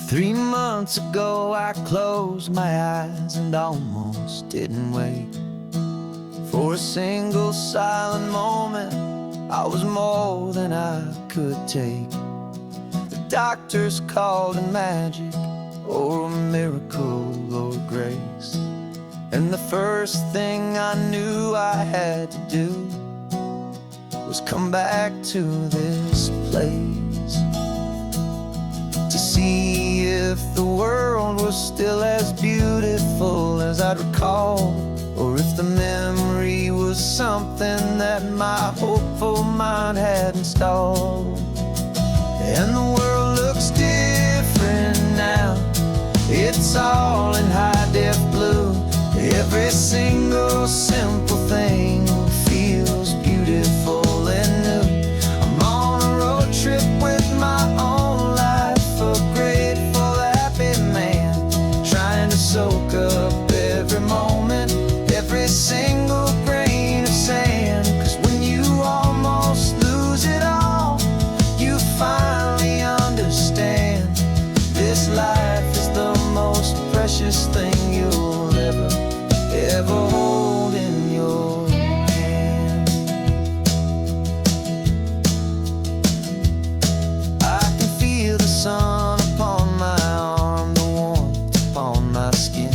3 months ago I closed my eyes and almost didn't wait for a single silent moment. I was more than I could take. The doctors called it magic, or a miracle, or grace. And the first thing I knew I had to do was come back to this place, to see if the world was still as beautiful as I'd recall, or if the memory was something that my hopeful mind had installed. And the world looks different now. It's all in high-def blue. Every single simple thing feels beautiful and new. I'm on a road trip with my own life, a grateful, happy man, trying to soak up every moment, every single grain of sand. 'Cause when you almost lose it all, you finally understand this life is the most precious thing you'll ever hold in your hand. I can feel the sun upon my arm, the warmth upon my skin,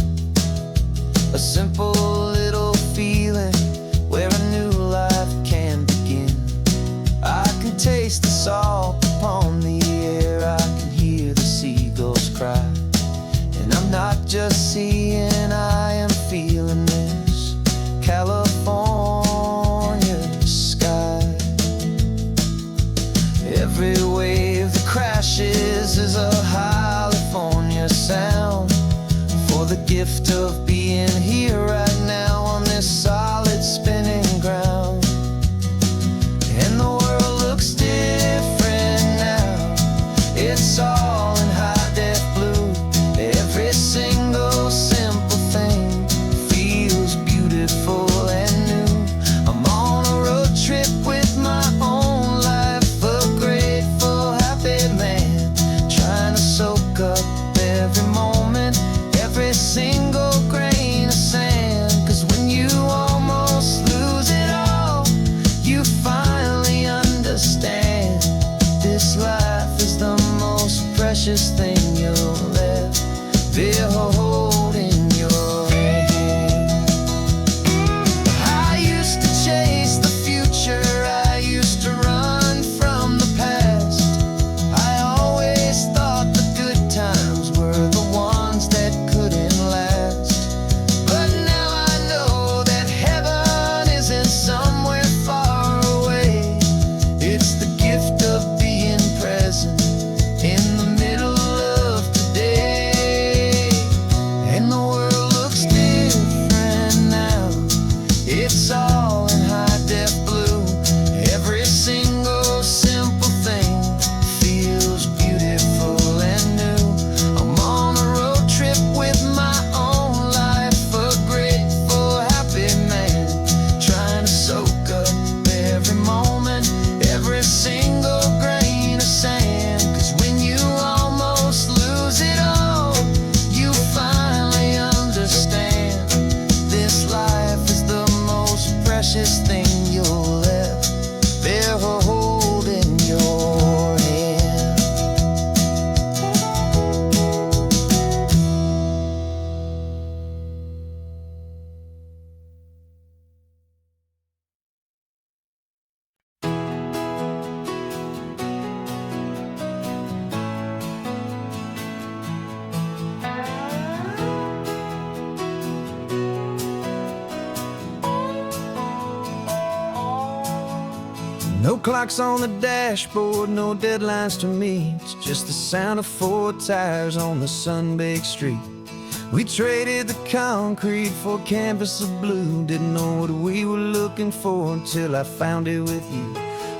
a simple little feeling where a new life can begin. I can taste the salt upon the air, I can hear the seagulls cry, and I'm not just seeing, I am feeling this California sky. Every wave that crashes is a California sound, for the gift of being here right now on this solid spinning ground. And the world looks different now. It's all in high-def blue. Every single simple thing feels beautiful and new. I'm on a road trip with my own life, a grateful, happy man, trying to soak up every moment, every single grain of sand. 'Cause when you almost lose it all, you finally understand this life is the most precious thing you'll ever hold in your hand. I used to chase the future, I used to run from the past. I always thought the good times were the ones that couldn't last. But now I know that heaven isn't somewhere far away. It's the gift of being present in the middle of today. And the world looks different now. It's all in high-def blue. Every single simple thing feels beautiful and new. I'm on a road trip with my own life, a grateful, happy man, trying to soak up every moment, every single grain of sand. 'Cause when you almost lose it all, you finally understand this life is the most precious thing you'll ever hold in your hand. No clocks on the dashboard, no deadlines to meet, just the sound of 4 tires on the sun-baked street. We traded the concrete for a canvas of blue. Didn't know what we were looking for until I found it with you.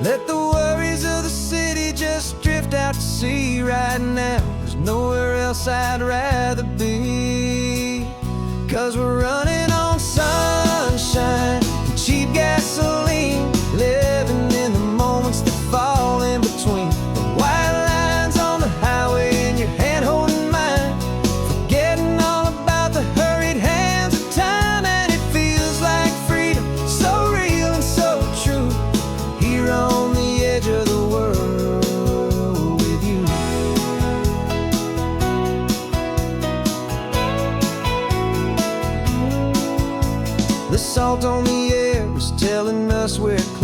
Let the worries of the city just drift out to sea right now. There's nowhere else I'd rather be. 'Cause we're running on sunshine, cheap gasoline, living in the moments that fall in between. The white lines on the highway and your hand holding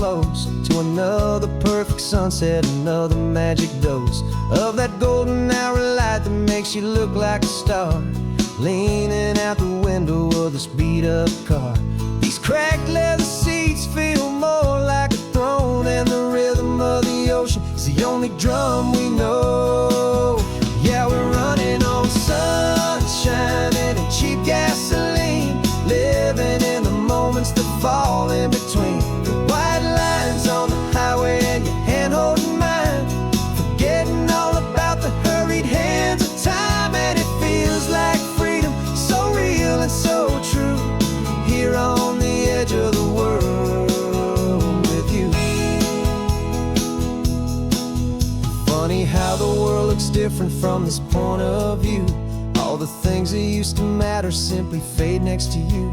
close to another perfect sunset, another magic dose of that golden hour light that makes you look like a star, leaning out the window of this beat-up car. These cracked leather seats feel more like a throne, and the rhythm of the ocean is the only drum we know. Yeah, we're running on sunshine and cheap gasoline, living in the moments that fall in between the white lines on the highway and your hand holding mine, forgetting all about the hurried hands of time. And it feels like freedom, so real and so true, here on the edge of the world with you. Funny how the world looks different from this point of view. All the things that used to matter simply fade next to you.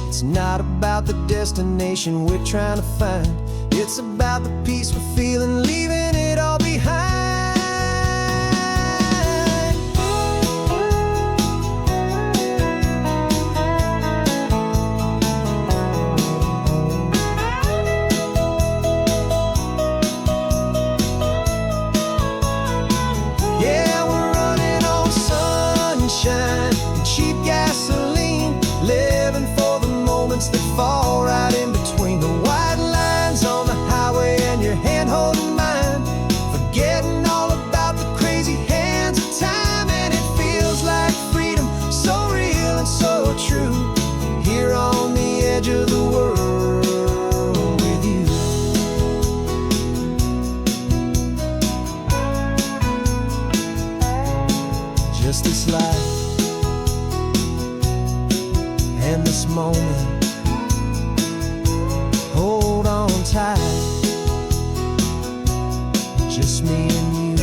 It's not about the destination we're trying to find, it's about the peace we're feeling, leaving it all behind. Yeah, we're running on sunshine and cheap gasoline, living for the moments that fall right in between the white lines on the highway and your hand holding mine, forgetting all about the crazy hands of time. And it feels like freedom, so real and so true, here on the edge of the world with you. Just this life and this moment, hold on tight, just me and you.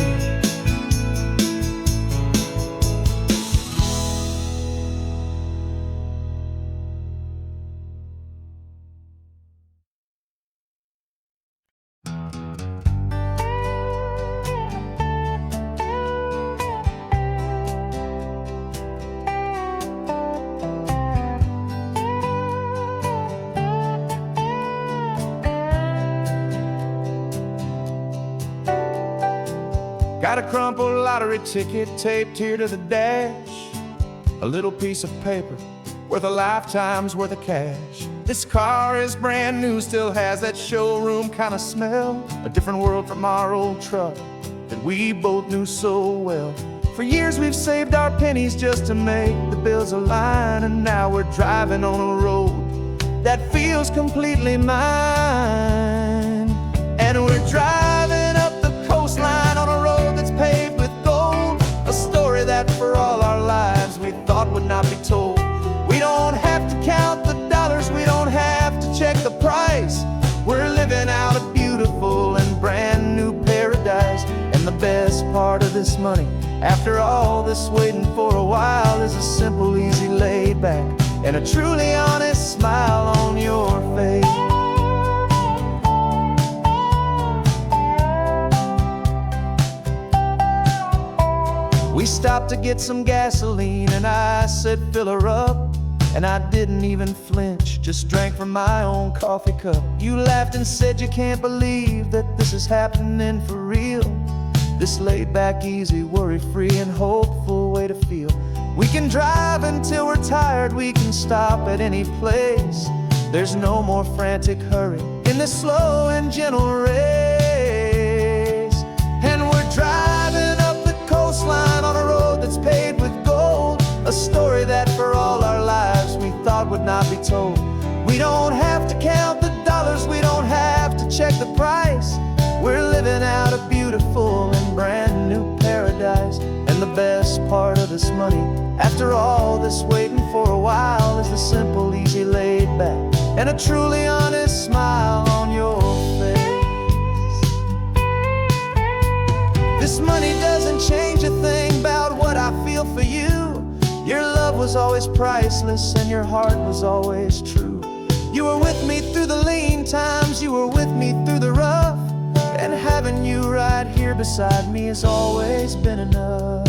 Got a crumpled lottery ticket taped here to the dash, a little piece of paper worth a lifetime's worth of cash. This car is brand new, still has that showroom kind of smell, a different world from our old truck that we both knew so well. For years we've saved our pennies just to make the bills align, and now we're driving on a road that feels completely mine. And we're driving up the coastline on a road that's paved with gold, a story that for all our lives we thought would not be told. We don't have to count the dollars, we don't have to check the price, we're living out a beautiful and brand new paradise. And the best part of this money, after all this waiting for a while, is a simple, easy, laid back, and a truly honest smile on your face. We stopped to get some gasoline, and I said fill her up, and I didn't even flinch, just drank from my own coffee cup. You laughed and said you can't believe that this is happening for real, this laid back, easy, worry-free and hopeful way to feel. We can drive until we're tired, we can stop at any place, there's no more frantic hurry in this slow and gentle race. And we're driving up the coastline on a road that's paved with gold, a story that for all our lives we thought would not be told. We don't have to count the dollars, we don't have to check the price, we're living out a beautiful and brand new paradise. And the best part of this money, after all this waiting for a while, is the simple, easy, laid back, and a truly honest smile on your face. This money doesn't change a thing about what I feel for you. Your love was always priceless and your heart was always true. You were with me through the lean times, you were with me through the rough, and having you right here beside me has always been enough.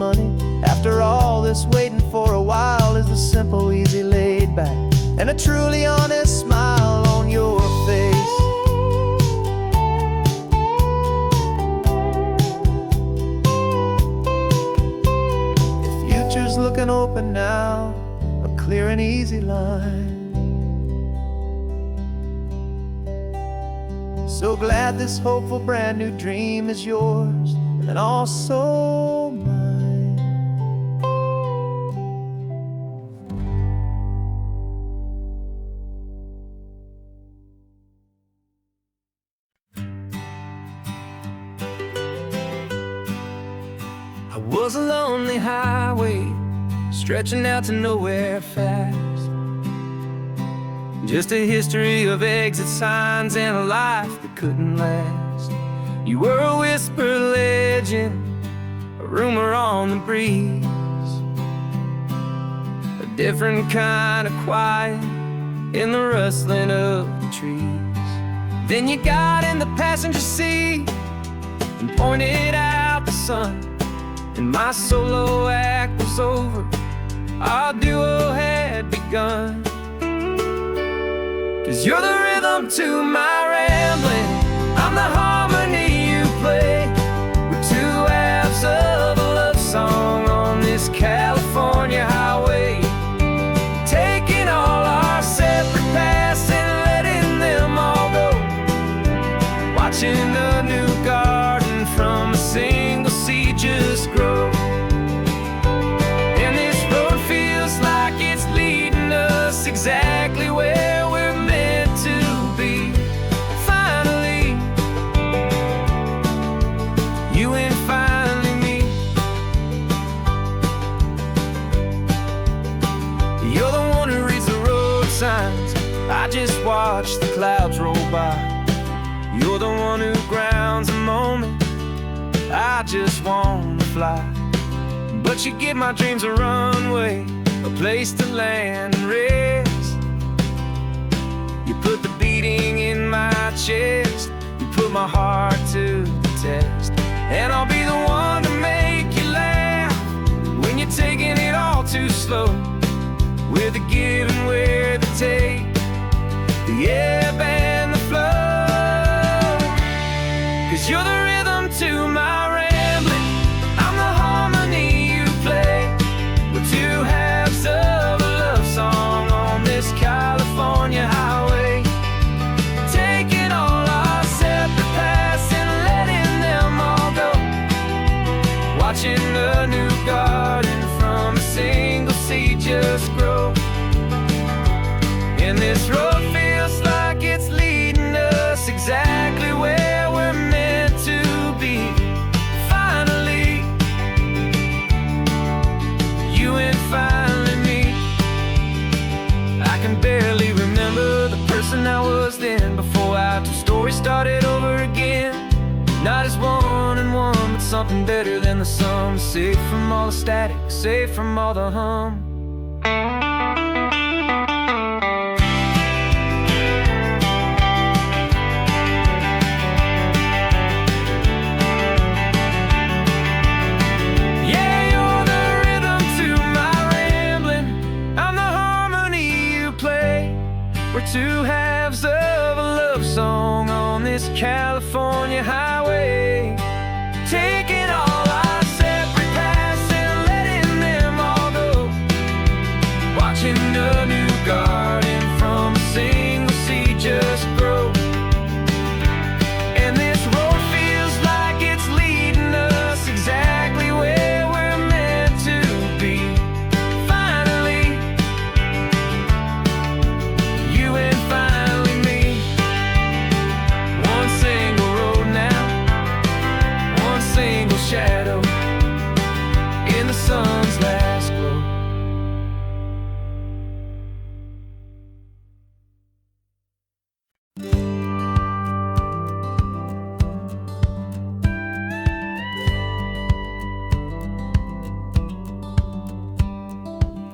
money. After all this waiting for a while is the simple, easy, laid back, and a truly honest smile on your face. The future's looking open now, a clear and easy line. So glad this hopeful brand new dream is yours and also mine. I was a lonely highway stretching out to nowhere fast. Just a history of exit signs and a life that couldn't last. You were a whisper legend, a rumor on the breeze, a different kind of quiet in the rustling of the trees. Then you got in the passenger seat and pointed out the sun, and my solo act was over, our duo had begun. 'Cause you're the rhythm to my rambling, I'm the harmony you play. We're two halves of a love song on this California highway, taking all our separate paths and letting them all go, watching a new garden from a single seed just grow. And this road feels like it's leading us exactly where we're to be. Finally, you and finally me. You're the one who reads the road signs, I just watch the clouds roll by. You're the one who grounds a moment, I just wanna fly. But you give my dreams a runway, a place to land and rest. You put the beating in my chest, you put my heart to the test. And I'll be the one to make you laugh when you're taking it all too slow. We're the give and we're the take, the ebb and the flow. 'Cause you're the rhythm to my rambling, I'm the harmony you play. We're two halves of a love song on this California highway, taking all our separate paths and letting them all go, watching a new garden from a single seed just grow. And this road feels like it's leading us exactly where we're meant to be. Finally, you and finally me. I can barely remember the person I was then, before our two stories started over again. Not as one and one, but something better than the sum. Safe from all the static, safe from all the hum. Yeah, you're the rhythm to my rambling, I'm the harmony you play. We're two halves of a love song on this California highway, taking all our separate paths and letting them all go, watching a new garden from a single seed just grow. And this road feels like it's leading us exactly where we're meant to be. Finally, you and finally me. One single road now, one single shadow in the sun's last glow.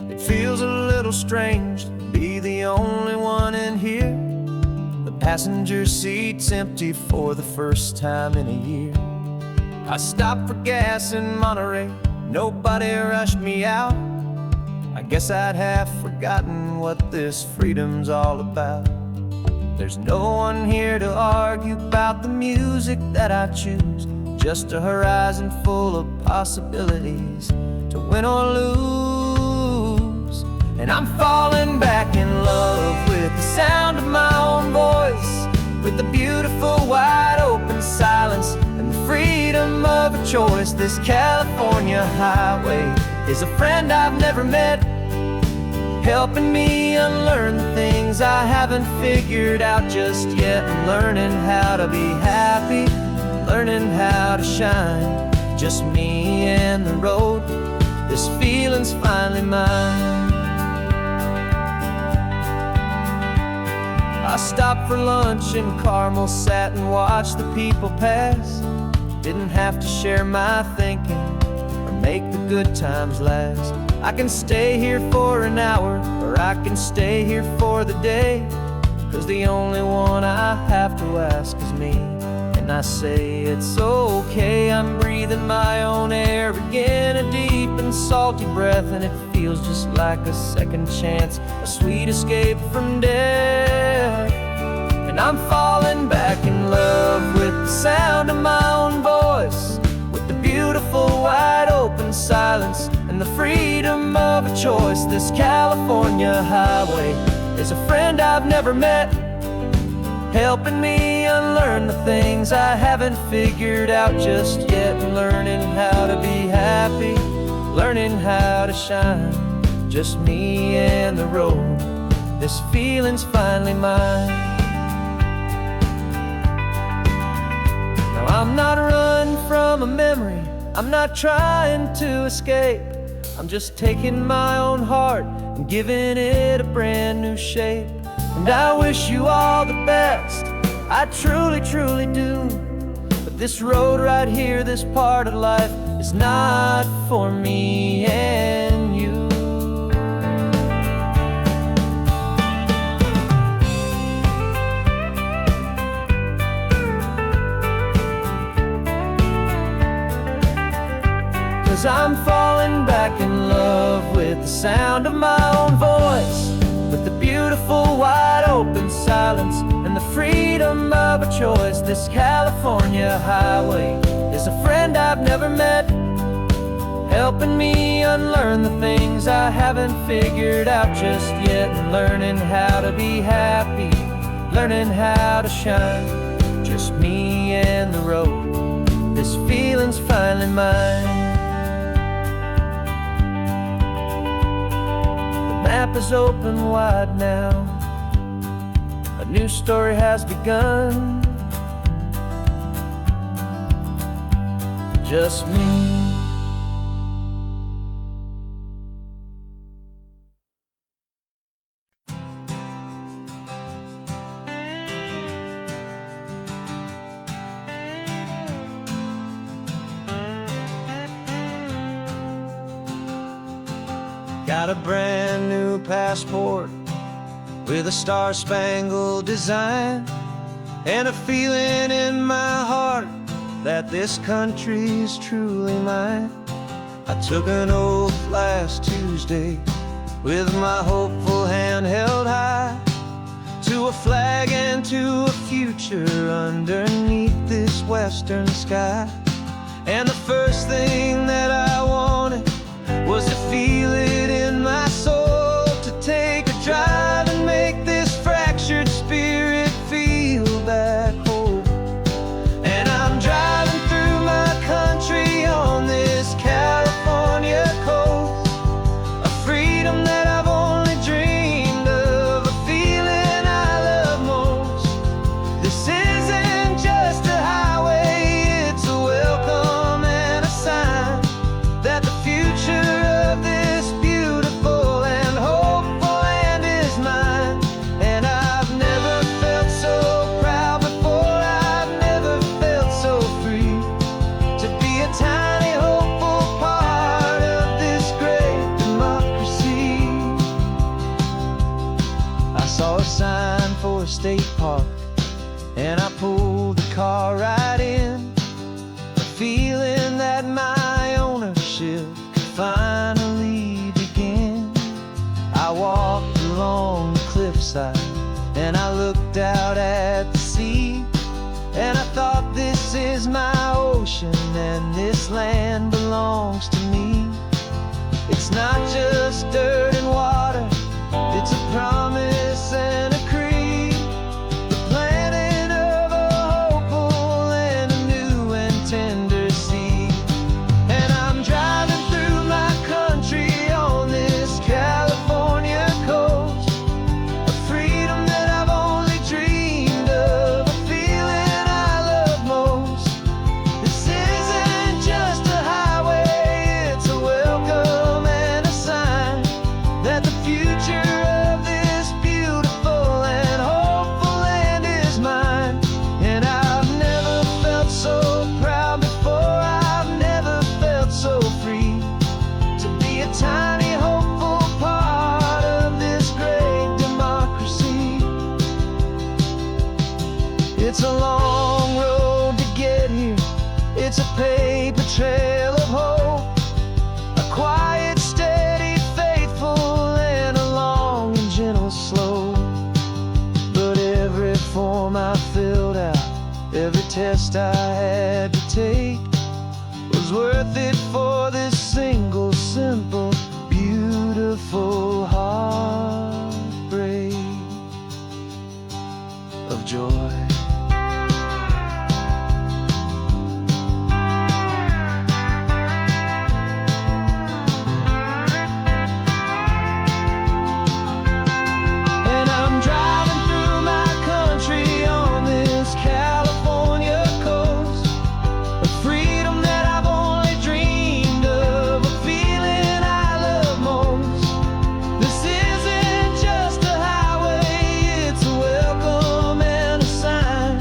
It feels a little strange to be the only one in here. The passenger seat's empty for the first time in a year. I stopped for gas in Monterey, Nobody rushed me out. I guess I'd have forgotten what this freedom's all about. There's no one here to argue about the music that I choose, just a horizon full of possibilities to win or lose. And I'm falling back in love with the sound of my own voice, with the beautiful wide open silence and the freedom of a choice. This California highway is a friend I've never met, helping me unlearn the things I haven't figured out just yet. And learning how to be happy, learning how to shine, just me and the road. This feeling's finally mine. I stopped for lunch in Carmel, sat and watched the people pass. Didn't have to share my thinking or make the good times last. I can stay here for an hour, or I can stay here for the day, 'cause the only one I have to ask is me. And I say it's okay, I'm breathing my own air again, a deep and salty breath, and it feels just like a second chance, a sweet escape from death. And I'm falling back in love with the sound of my own voice, with the beautiful wide open silence and the freedom of a choice. This California highway is a friend I've never met, helping me unlearn the things I haven't figured out just yet. And learning how to be happy, learning how to shine, just me and the road. This feeling's finally mine. Now I'm not running from a memory, I'm not trying to escape. I'm just taking my own heart and giving it a brand new shape. And I wish you all the best, I truly, truly do. But this road right here, this part of life, is not for me and you. Cause I'm falling back in love with the sound of my own voice, with the beautiful wide open silence and the freedom of a choice. This California highway is a friend I've never met, helping me unlearn the things I haven't figured out just yet. And learning how to be happy, learning how to shine, just me and the road. This feeling's finally mine. The map is open wide now, a new story has begun, just me. Got a brand new passport with a star-spangled design, and a feeling in my heart that this country's truly mine. I took an oath last Tuesday with my hopeful hand held high, to a flag and to a future underneath this western sky. And the first thing that I wanted was to feel it in my soul, to take a drive and make this fractured spirit feel back home. And I'm driving through my country on this California coast, a freedom that I've only dreamed of, a feeling I love most. This isn't just a highway, it's a welcome and a sign that the future of this beautiful and hopeful land is mine. And I've never felt so proud before, I've never felt so free, to be a tiny hopeful part of this great democracy. I saw a sign for a state park, and I pulled the car right in, a feeling that my ownership I walked along the cliffside and I looked out at the sea, and I thought, this is my ocean and this land belongs to me. It's not just dirt and water, it's a promise and a creed, the planting of a hopeful and a new and tender seed. And I'm driving through my country on this California coast, a freedom that I've only dreamed of, a feeling I love most. This isn't just a highway, it's a welcome and a sign that the future of this beautiful and hopeful land is mine. And I've never felt so proud before, I've never felt so free to be a tiny hopeful part of this great democracy. It's a long road to get here, it's a paper trail of hope, a quiet, steady, faithful, and a long and gentle slope. But every form I filled out, every test I had to take, was worth it for this single, simple, beautiful heartbreak of joy. And I'm driving through my country on this California coast, a freedom that I've only dreamed of, a feeling I love most. This isn't just a highway, it's a welcome and a sign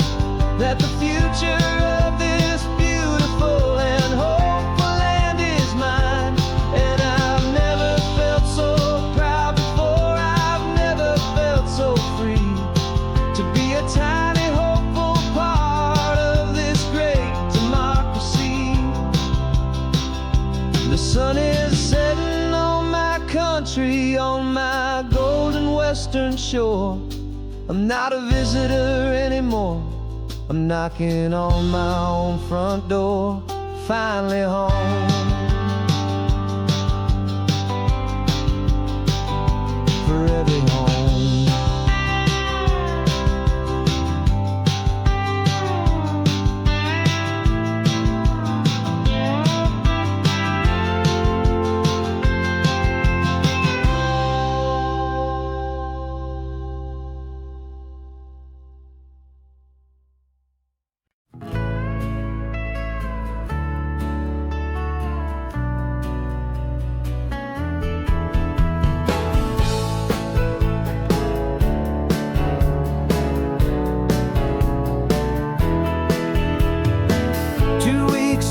that the future of this beautiful and hopeful land is mine. And I've never felt so proud before, I've never felt so free to be a tiny hopeful part of this great democracy. The sun is setting on my country, on my golden western shore. I'm not a visitor anymore, I'm knocking on my own front door, finally home. Forever home.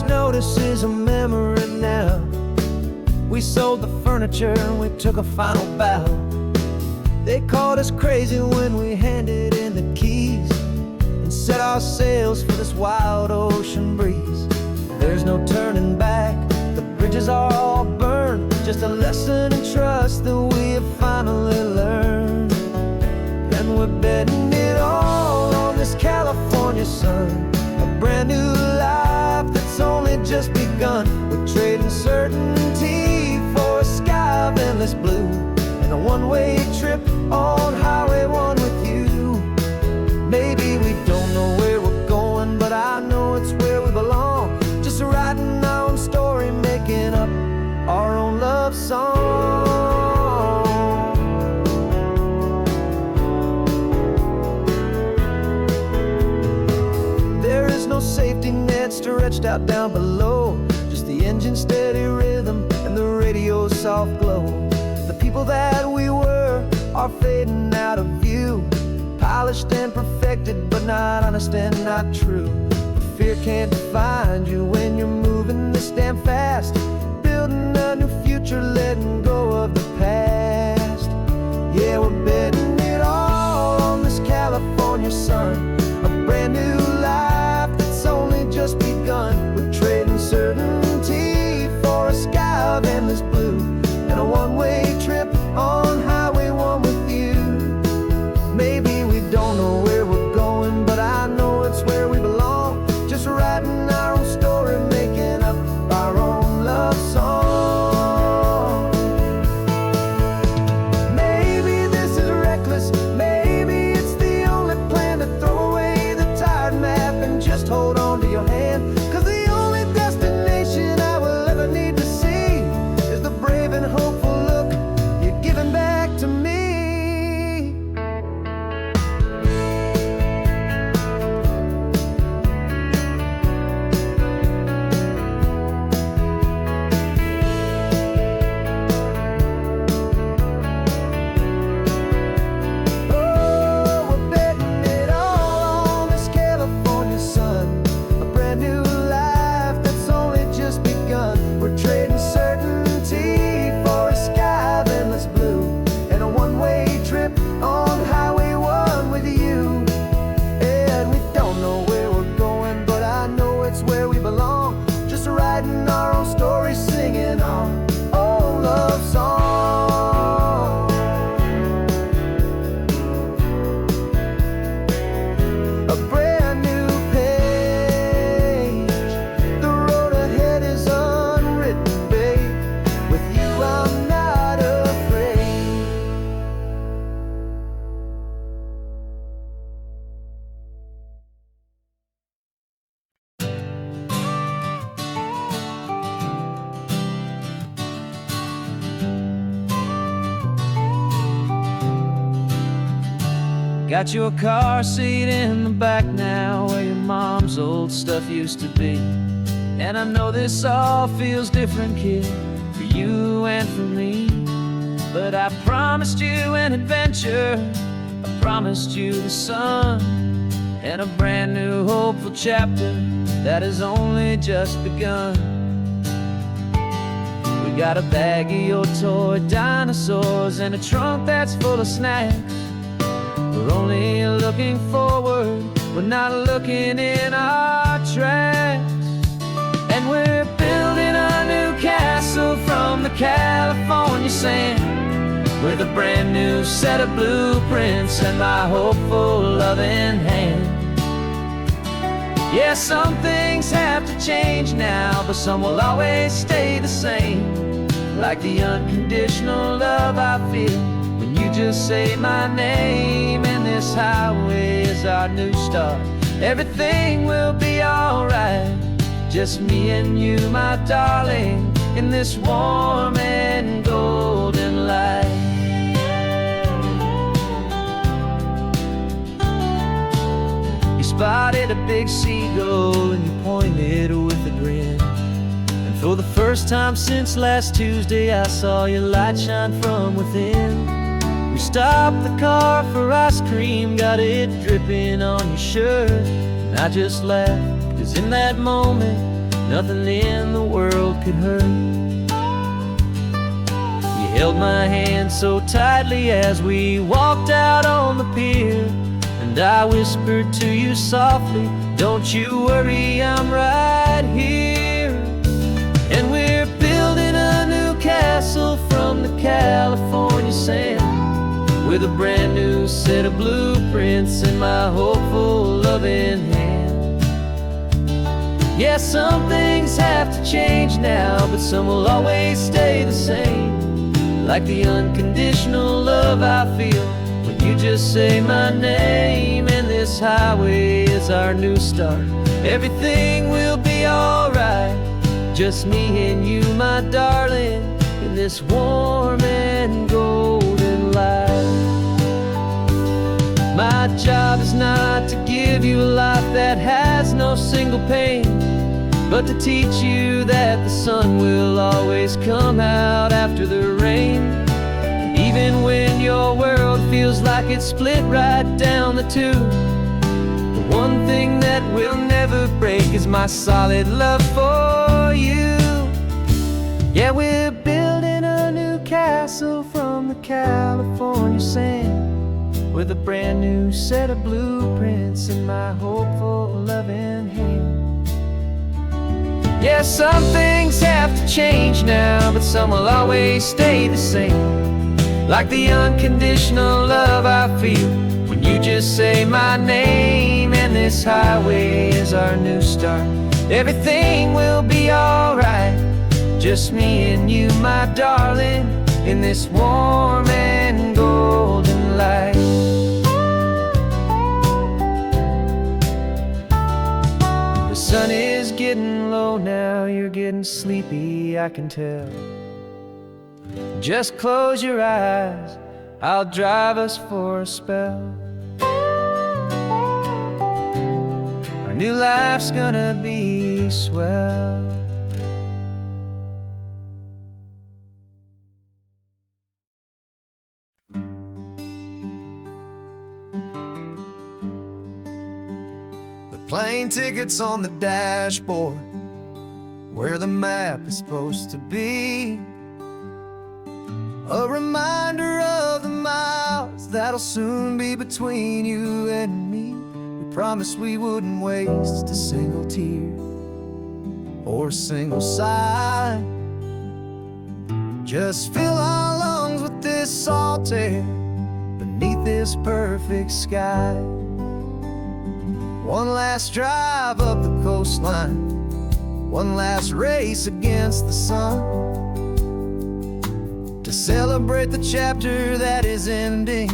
Notice is a memory now. We sold the furniture and we took a final bow. They called us crazy when we handed in the keys and set our sails for this wild ocean breeze. There's no turning back, the bridges are all burned, just a lesson in trust that we have finally learned. And we're betting it all on this California sun, a brand new life that's only just begun. We're trading certainty for a sky of endless blue and a one-way trip on Highway 1 with you. Maybe we don't know where we're going, but I know it's where we belong. Just writing our own story, making up our own love song. There is no safety net stretched out down below, just the engine's steady rhythm and the radio's soft glow. The people that we were are fading out of view, polished and perfected, but not honest and not true. Fear can't find you when you're moving this damn fast, building a new future, letting go of the past. Yeah, we're betting it all on this California sun, a brand new life that's only just begun. We're trading certainty for a sky of endless blue and a one-way trip on Highway Got your car seat in the back now, where your mom's old stuff used to be. And I know this all feels different, kid, for you and for me. But I promised you an adventure, I promised you the sun, and a brand new hopeful chapter that has only just begun. We got a bag of your toy dinosaurs and a trunk that's full of snacks. We're only looking forward, we're not looking in our tracks. And we're building a new castle from the California sand, with a brand new set of blueprints and my hopeful loving hand. Yeah, some things have to change now, but some will always stay the same. Like the unconditional love I feel when you just say my name. And this highway is our new start. Everything will be alright, just me and you, my darling, in this warm and golden light. You spotted a big seagull and you pointed with a grin. And for the first time since last Tuesday, I saw your light shine from within. We stopped the car for ice cream, got it dripping on your shirt. And I just laughed, 'cause in that moment, nothing in the world could hurt. You held my hand so tightly as we walked out on the pier, and I whispered to you softly, don't you worry, I'm right here. And we're building a new castle from the California sand, with a brand new set of blueprints in my hopeful loving hand. Yeah, some things have to change now, but some will always stay the same. Like the unconditional love I feel when you just say my name. And this highway is our new start. Everything will be alright, just me and you, my darling, in this warm and golden light. My job is not to give you a life that has no single pain, but to teach you that the sun will always come out after the rain. Even when your world feels like it's split right down the two, the one thing that will never break is my solid love for you. Yeah, we're building a new castle from the California sand, with a brand new set of blueprints in my hopeful loving hand. Yeah, some things have to change now, but some will always stay the same. Like the unconditional love I feel when you just say my name. And this highway is our new start. Everything will be alright, just me and you, my darling, in this warm and golden light. The sun is getting low now, you're getting sleepy, I can tell. Just close your eyes, I'll drive us for a spell. Our new life's gonna be swell. Plane tickets on the dashboard, where the map is supposed to be. A reminder of the miles that'll soon be between you and me. We promised we wouldn't waste a single tear or a single sigh. Just fill our lungs with this salt air beneath this perfect sky. One last drive up the coastline, one last race against the sun, to celebrate the chapter that is ending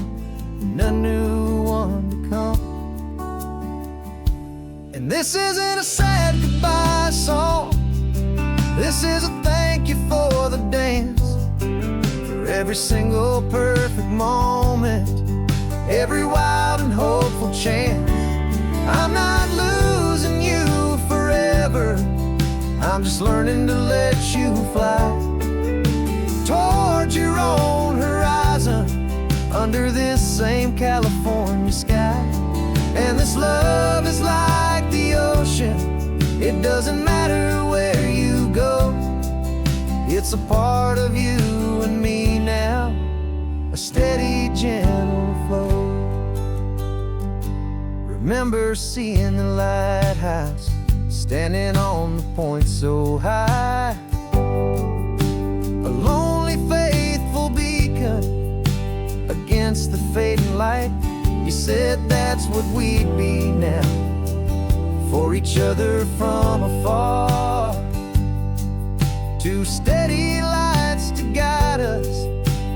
and a new one to come. And this isn't a sad goodbye song, this is a thank you for the dance, for every single perfect moment every wild and hopeful chance. I'm not losing you forever, I'm just learning to let you fly towards your own horizon, under this same California sky. And this love is like the ocean, it doesn't matter where you go, it's a part of you and me now, a steady, gentle flow. Remember seeing the lighthouse, standing on the point so high, a lonely, faithful beacon against the fading light. You said that's what we'd be now, for each other from afar. Two steady lights to guide us,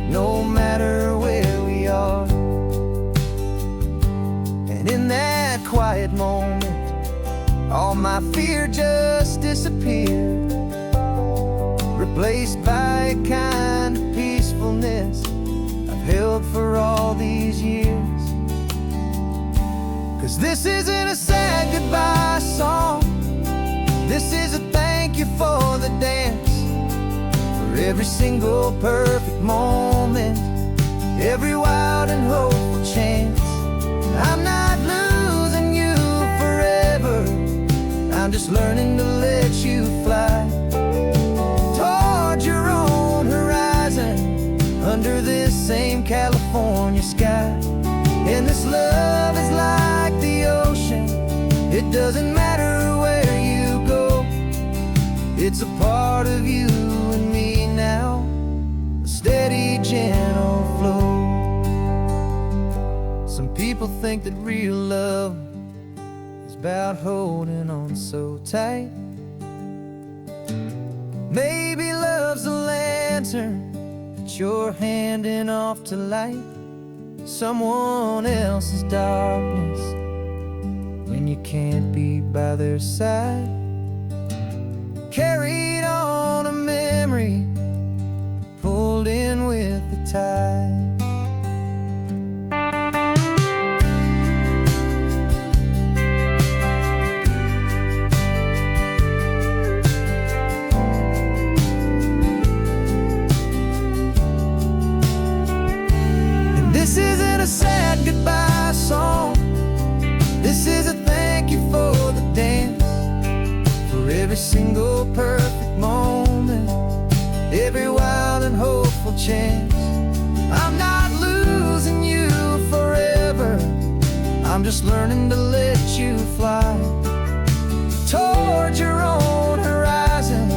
no matter where we are. And in that quiet moment, all my fear just disappeared, replaced by a kind of peacefulness I've held for all these years. 'Cause this isn't a sad goodbye song, this is a thank you for the dance, for every single perfect moment, every wild and hopeful chance. I'm not losing you forever, I'm just learning to let you fly towards your own horizon, under this same California sky. And this love is like the ocean, it doesn't matter where you go, it's a part of you and me now, a steady, gentle flow. Some people think that real love is about holding on so tight. Maybe love's a lantern that you're handing off to light someone else's darkness when you can't be by their side. Carried on a memory, pulled in with the tide. This isn't a sad goodbye song, this is a thank you for the dance, for every single perfect moment, every wild and hopeful chance. I'm not losing you forever, I'm just learning to let you fly towards your own horizon,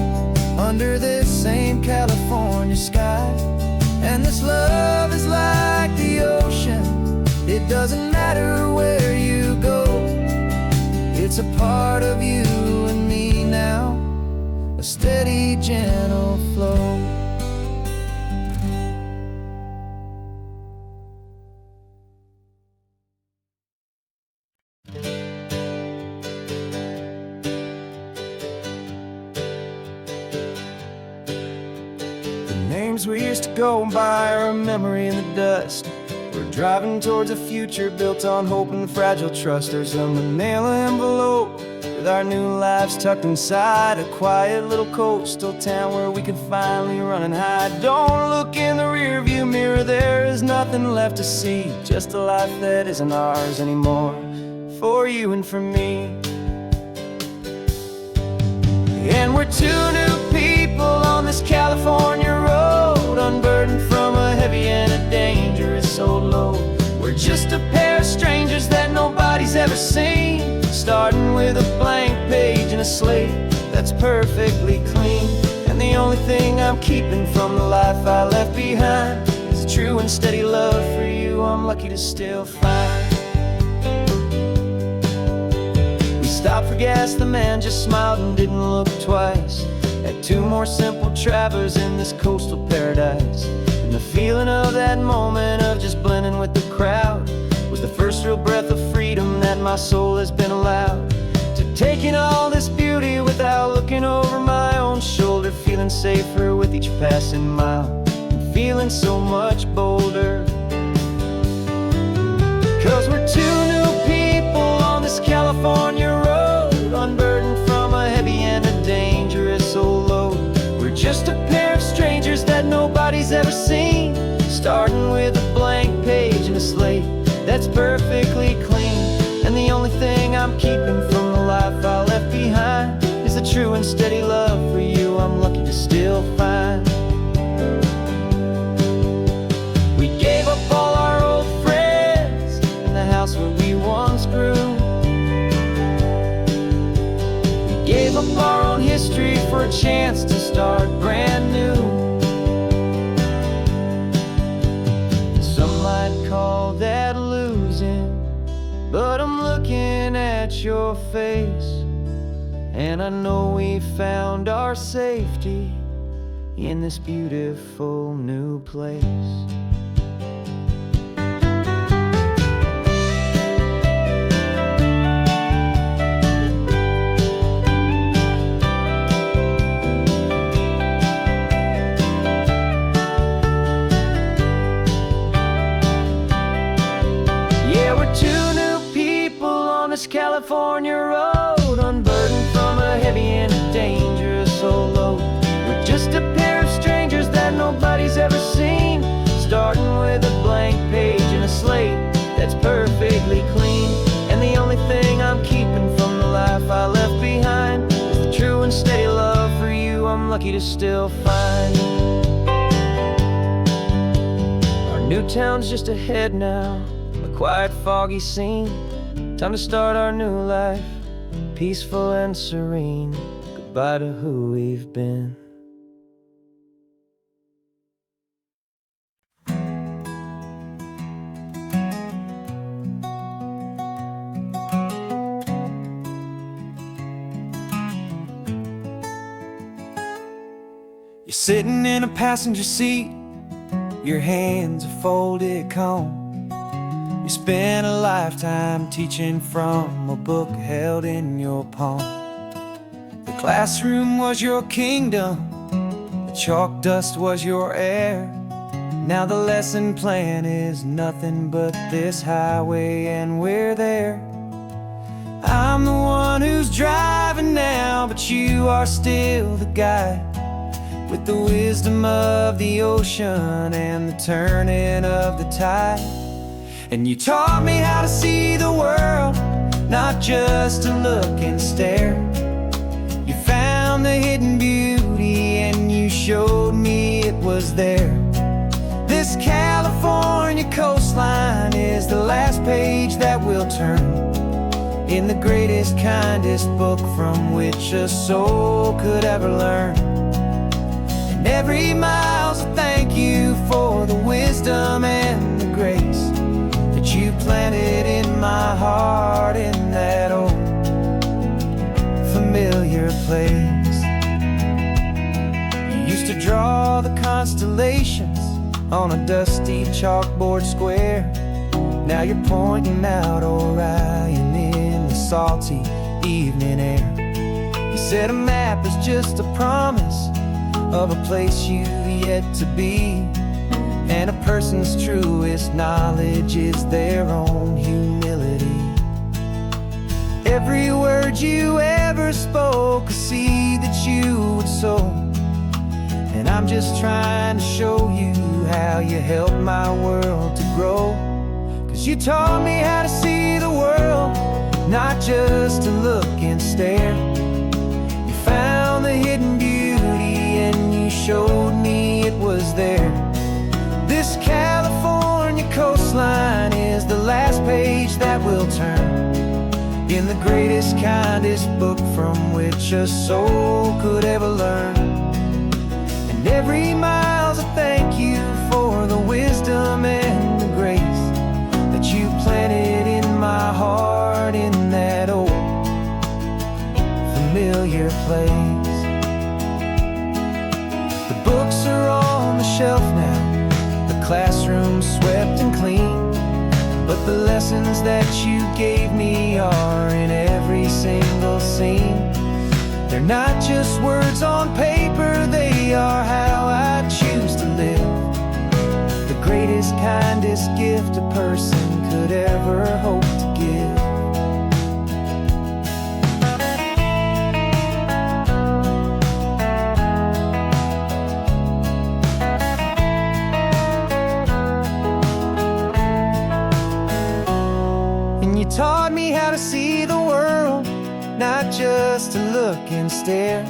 under this same California sky. And this love is like the ocean, it doesn't matter where you go, it's a part of you and me now, a steady, gentle flow. Names we used to go by are a memory in the dust. We're driving towards a future built on hope and fragile trust. There's a manila envelope with our new lives tucked inside, a quiet little coastal town where we could finally run and hide. Don't look in the rearview mirror, there is nothing left to see, just a life that isn't ours anymore, for you and for me. And we're two new people on this California road, unburdened from a heavy and a dangerous old load. We're just a pair of strangers that nobody's ever seen, starting with a blank page and a slate that's perfectly clean. And the only thing I'm keeping from the life I left behind is a true and steady love for you I'm lucky to still find. Stopped for gas, the man just smiled and didn't look twice. Had two more simple travelers in this coastal paradise. And the feeling of that moment of just blending with the crowd was the first real breath of freedom that my soul has been allowed to take in all this beauty without looking over my own shoulder, feeling safer with each passing mile and feeling so much bolder. slate that's perfectly clean. And the only thing I'm keeping from the life I left behind is the true and steady love for you I'm lucky to still find. We gave up all our old friends in the house where we once grew. We gave up our own history for a chance to start brand new. Some might call that losing, but I'm looking at your face, and I know we found our safety in this beautiful new place. Yeah, we're two new people on this California road, unburdened from a heavy and dangerous old load. We're just a pair of strangers that nobody's ever seen, starting with a blank page and a slate that's perfectly clean. And the only thing I'm keeping from the life I left behind is the true and steady love for you I'm lucky to still find. Our new town's just ahead now, a quiet, foggy scene. Time to start our new life, peaceful and serene. Goodbye to who we've been. You're sitting in a passenger seat, your hands are folded calm. You spent a lifetime teaching from a book held in your palm. The classroom was your kingdom, the chalk dust was your air. Now the lesson plan is nothing but this highway, and we're there. I'm the one who's driving now, but you are still the guide, with the wisdom of the ocean and the turning of the tide. And you taught me how to see the world, not just to look and stare. You found the hidden beauty and you showed me it was there. This California coastline is the last page that we'll turn in the greatest, kindest book from which a soul could ever learn. And every mile's a thank you for the wisdom and the grace that you planted in my heart in that old familiar place. You used to draw the constellations on a dusty chalkboard square. Now you're pointing out Orion in the salty evening air. You said a map is just a promise of a place you've yet to be, and a person's truest knowledge is their own humility. Every word you ever spoke, a seed that you would sow, and I'm just trying to show you how you helped my world to grow. 'Cause you taught me how to see the world, not just to look and stare. You found the hidden beauty and you showed me it was there. This California coastline is the last page that we'll turn in the greatest, kindest book from which a soul could ever learn. And every mile's a thank you for the wisdom and the grace that you planted in my heart in that old familiar place. The books are on the shelf now, the classroom swept and clean, but the lessons that you gave me are in every single scene. They're not just words on paper, they are how I choose to live. The greatest, kindest gift a person could ever hope to give. taught me how to see the world, not just to look and stare.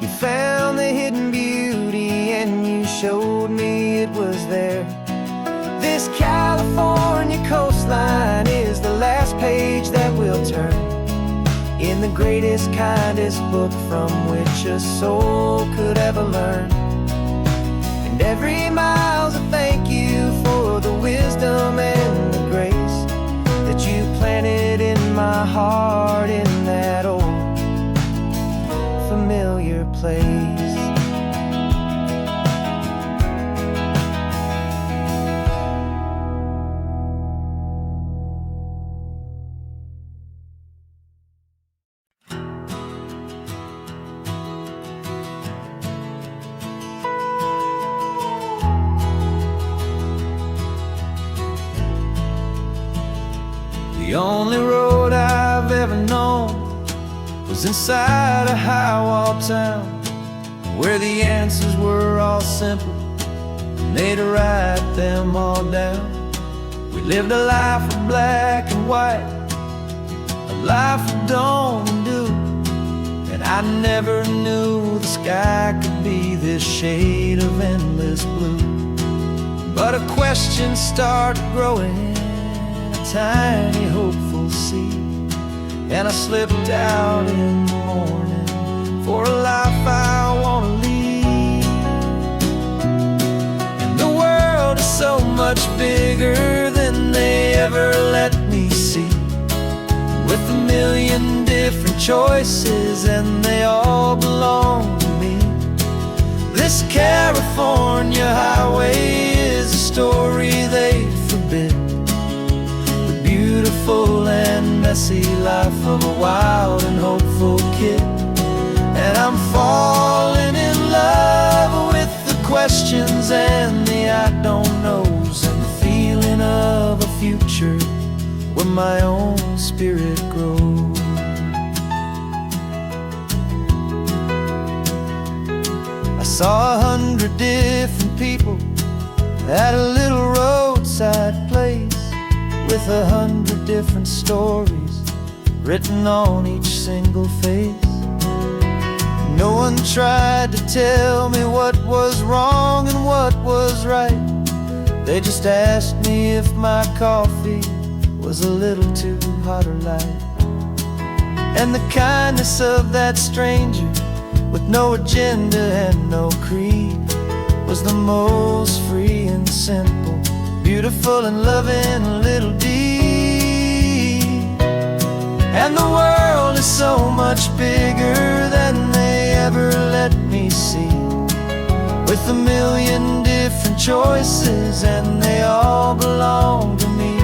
You found the hidden beauty and you showed me it was there. This California coastline is the last page that we'll turn in the greatest, kindest book from which a soul could ever learn. And every mile's a thank you for the wisdom and the grace that you planted in my heart in that old familiar place. The only road I've ever known was inside a high-wall town, where the answers were all simple and they'd write them all down. We lived a life of black and white, a life of dawn and dew, and I never knew the sky could be this shade of endless blue. But a question started growing, a tiny hopeful seed, and I slipped out in the morning for a life I want to lead. And the world is so much bigger than they ever let me see, with a million different choices and they all belong to me. This California highway is a story they forbid, the beautiful and messy life of a wild and hopeful kid. And I'm falling in love with the questions and the I don't knows, and the feeling of a future where my own spirit grows. I saw 100 different people at a little roadside place, with 100 different stories written on each single face. No one tried to tell me what was wrong and what was right. They just asked me if my coffee was a little too hot or light. And the kindness of that stranger, with no agenda and no creed, was the most free and simple, beautiful and loving little deed. And the world is so much bigger than they ever let me see, with a million different choices and they all belong to me.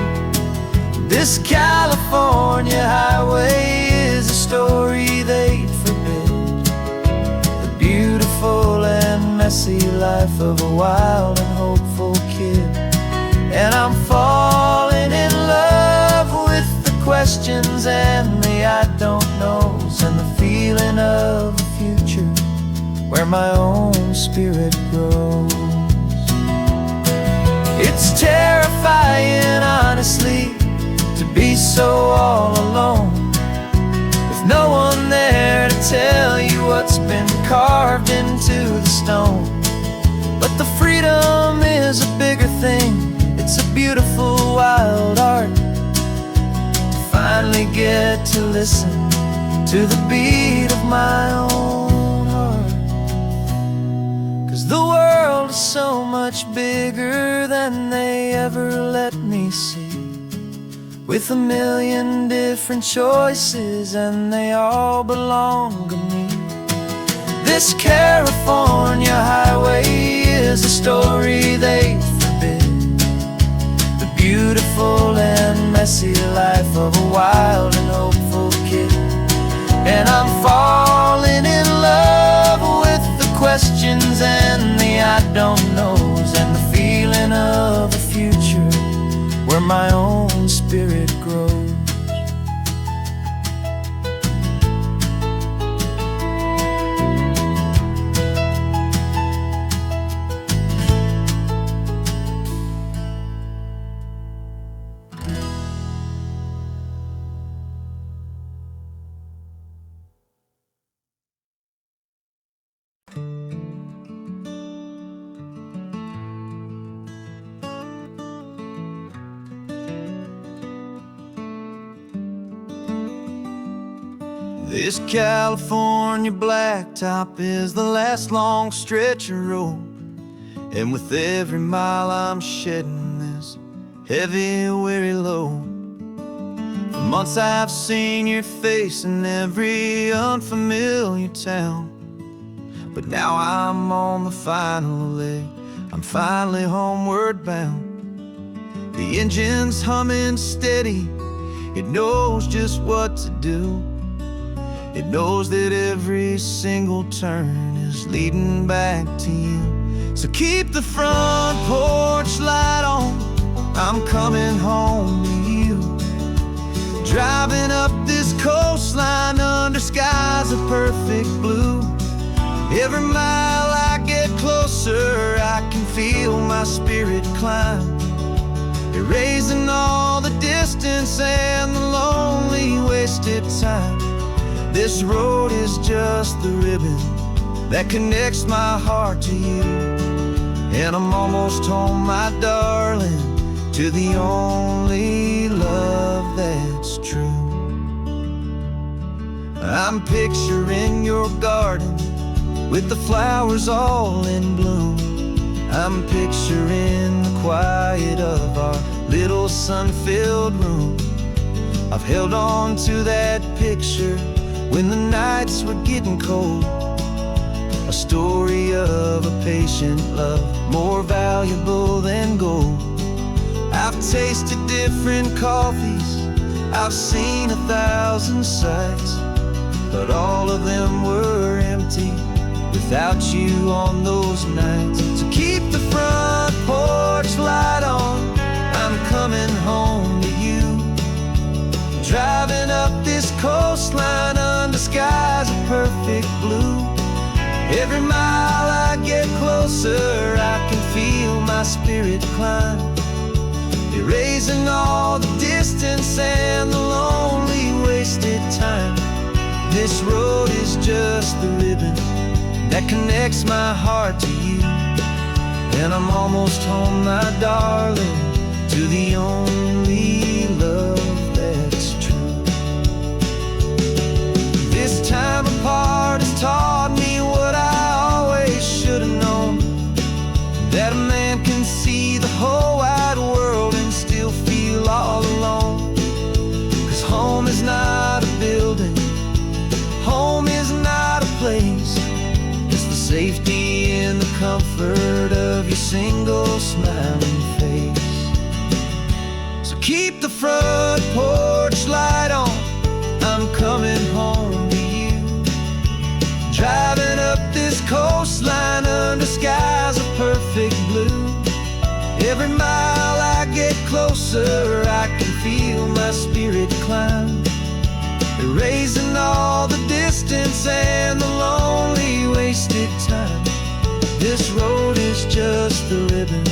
This California highway is a story they'd forbid, the beautiful and messy life of a wild and hopeful kid. And I'm falling in love with the questions and the I don't knows, and the feeling of a future where my own spirit grows. It's terrifying, honestly, to be so all alone, with no one there to tell you what's been carved into the stone. But the freedom is a bigger thing, it's a beautiful wild art, to finally get to listen to the beat of my own heart. 'Cause the world is so much bigger than they ever let me see, with a million different choices and they all belong to me. This California highway is a story they forbid, the beautiful and messy life of a wild and hopeful kid. And I'm falling in love with the questions and the I don't knows, and the feeling of a future where my own spirit grows. This California blacktop is the last long stretch of road, and with every mile I'm shedding this heavy, weary load. For months I've seen your face in every unfamiliar town, but now I'm on the final leg, I'm finally homeward bound. The engine's humming steady, it knows just what to do. It knows that every single turn is leading back to you. So keep the front porch light on, I'm coming home to you. Driving up this coastline under skies of perfect blue. Every mile I get closer, I can feel my spirit climb, erasing all the distance and the lonely wasted time. This road is just the ribbon that connects my heart to you, and I'm almost home, my darling, to the only love that's true. I'm picturing your garden with the flowers all in bloom. I'm picturing the quiet of our little sun-filled room. I've held on to that picture when the nights were getting cold, a story of a patient love more valuable than gold. I've tasted different coffees, I've seen 1,000 sights, but all of them were empty without you on those nights. So keep the front porch light on, I'm coming home to you. Driving up this coastline under skies of perfect blue. Every mile I get closer, I can feel my spirit climb, erasing all the distance and the lonely wasted time. This road is just the ribbon that connects my heart to you, and I'm almost home, my darling, to the only love that's true. This time apart has taught me what I always should have known, that a man can see the whole wide world and still feel all alone. 'Cause home is not a building, home is not a place, it's the safety and the comfort of your single smiling face. So keep the front porch light on, I'm coming home to you. Driving up this coastline under skies of perfect blue. Every mile I get closer, I can feel my spirit climb, erasing all the distance and the lonely wasted time. This road is just the ribbon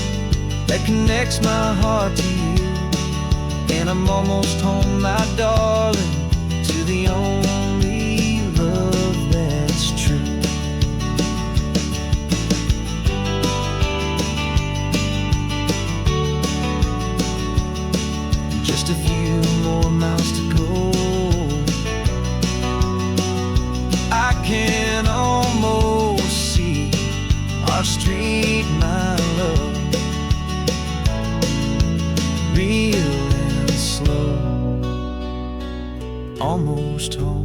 that connects my heart to you, and I'm almost home, my darling, to the only love that's true. Just a few more miles to go, I can almost see our street, my love, real and slow, almost home.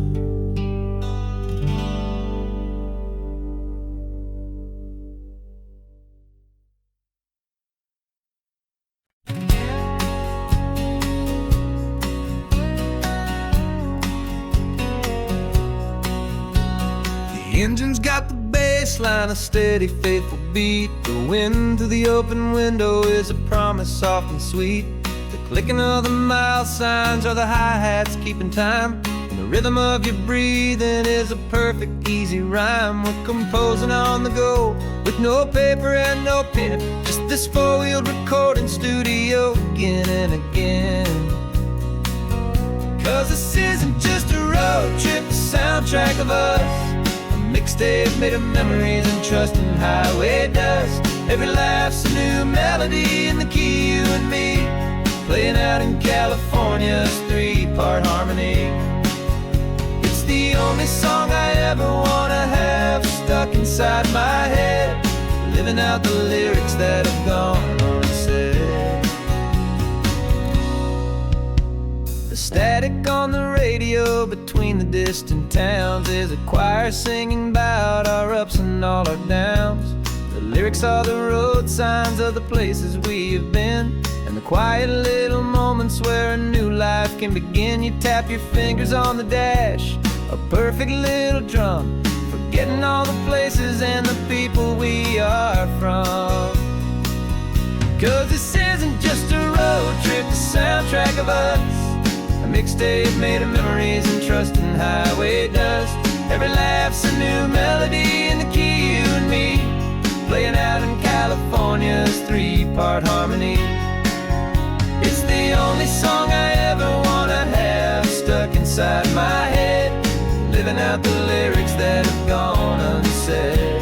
The engine's got the bass line, a steady, faithful beat. The wind through the open window is a promise soft and sweet. The clicking of the mile signs are the hi-hats keeping time, and the rhythm of your breathing is a perfect, easy rhyme. We're composing on the go with no paper and no pen, just this four-wheeled recording studio again and again. 'Cause this isn't just a road trip, the soundtrack of us, mixtape made of memories and trust in highway dust. Every laugh's a new melody in the key, you and me, playing out in California's three-part harmony. It's the only song I ever wanna have stuck inside my head, living out the lyrics that have gone unsaid. The static on the radio between the distant towns is a choir singing about our ups and all our downs. The lyrics are the road signs of the places we have been, and the quiet little moments where a new life can begin. You tap your fingers on the dash, a perfect little drum, forgetting all the places and the people we are from. 'Cause this isn't just a road trip, the soundtrack of us, a mixtape made of memories and trust in highway dust. Every laugh's a new melody in the key, you and me, playing out in California's three-part harmony. It's the only song I ever wanna have stuck inside my head, living out the lyrics that have gone unsaid.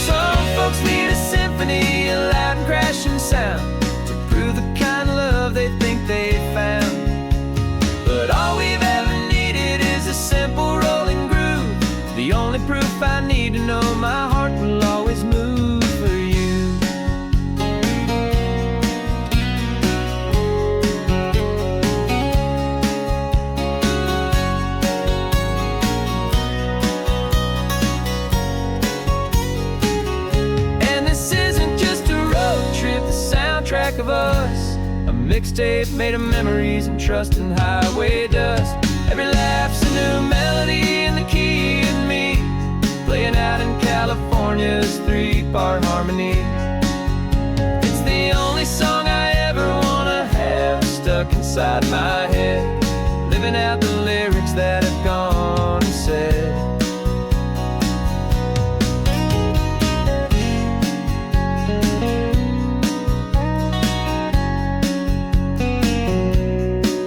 Some folks need a symphony, a loud and crashing sound, to prove the kind of love they think they found. But all we've ever needed is a simple rolling groove, the only proof I need to know my heart will always move for you. And this isn't just a road trip, the soundtrack of us, a mixtape made of memories and trust in highway dust. Every laugh's a new melody in the key and me, playing out in California's three-part harmony. It's the only song I ever wanna have stuck inside my head, living out the lyrics that have gone unsaid.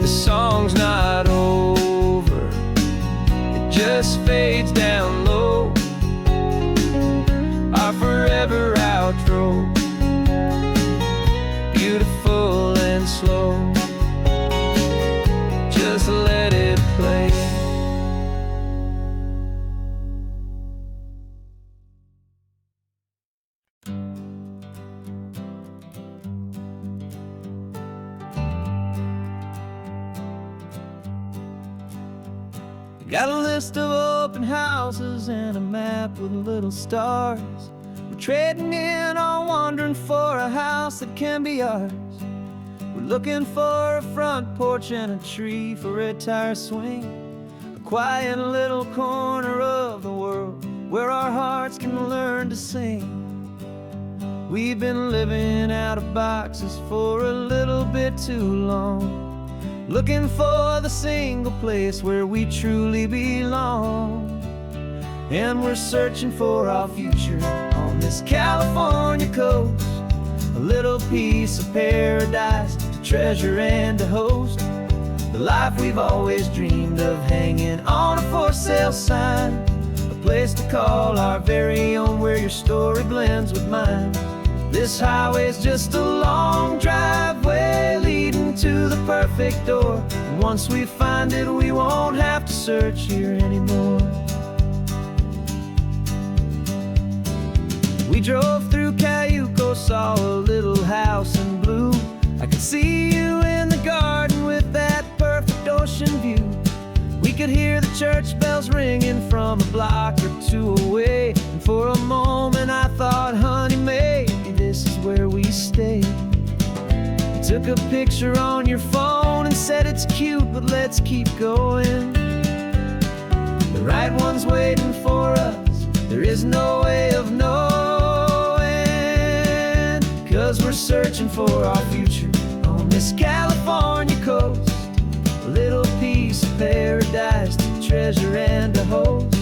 The song's not over, it just fades down low, our forever outro, beautiful and slow. Just let it play. Got a list of open houses and a map with little stars. We're trading in or wandering for a house that can be ours. We're looking for a front porch and a tree for a tire swing, a quiet little corner of the world where our hearts can learn to sing. We've been living out of boxes for a little bit too long, looking for the single place where we truly belong. And we're searching for our future on this California coast, a little piece of paradise to treasure and to host, the life we've always dreamed of, hanging on a for sale sign, a place to call our very own, where your story blends with mine. This highway's just a long driveway leading to the perfect door, and once we find it, we won't have to search here anymore. We drove through Cayuco, saw a little house in blue. I could see you in the garden with that perfect ocean view. We could hear the church bells ringing from a block or two away, and for a moment I thought, honey, maybe this is where we stay. You took a picture on your phone and said it's cute, but let's keep going. The right one's waiting for us, there is no way of knowing, 'cause we're searching for our future on this California coast, a little piece of paradise to treasure and to host,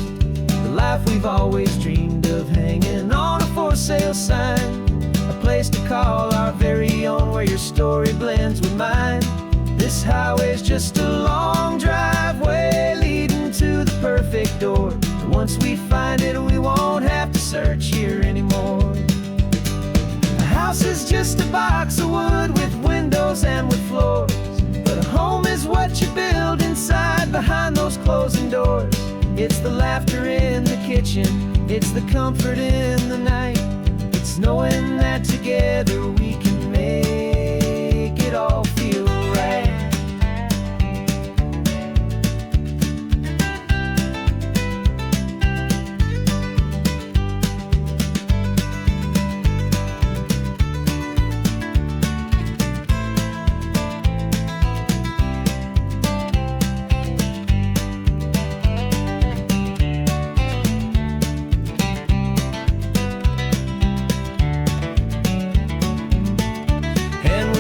the life we've always dreamed of, hanging on a for sale sign, a place to call our very own, where your story blends with mine. This highway's just a long driveway leading to the perfect door, and once we find it, we won't have to search here anymore. A house is just a box of wood with windows and with floors, but a home is what you build inside hide behind those closing doors. It's the laughter in the kitchen, it's the comfort in the night. It's knowing that together we can make it all feel right.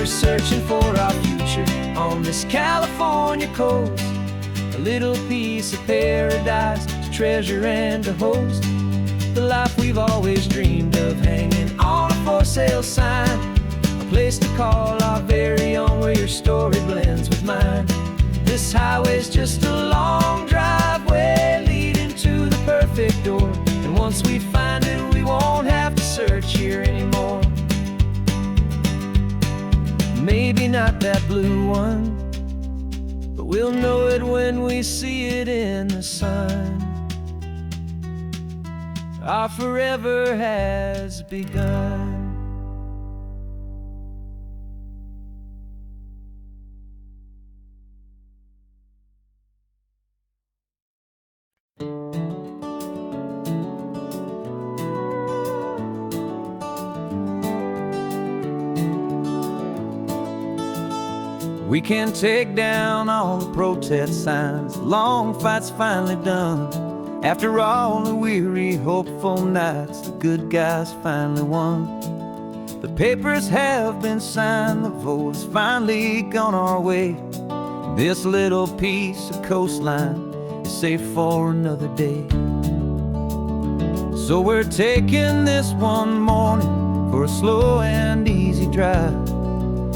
Searching for our future on this California coast, a little piece of paradise to treasure and to host. The life we've always dreamed of, hanging on a for sale sign, a place to call our very own, where your story blends with mine. This highway's just a long driveway leading to the perfect door, and once we find it, we won't have to search here anymore. Maybe not that blue one, but we'll know it when we see it in the sun. Our forever has begun. We can take down all the protest signs, long fight's finally done. After all the weary, hopeful nights, the good guys finally won. The papers have been signed, the vote's finally gone our way. This little piece of coastline is safe for another day. So we're taking this one morning for a slow and easy drive,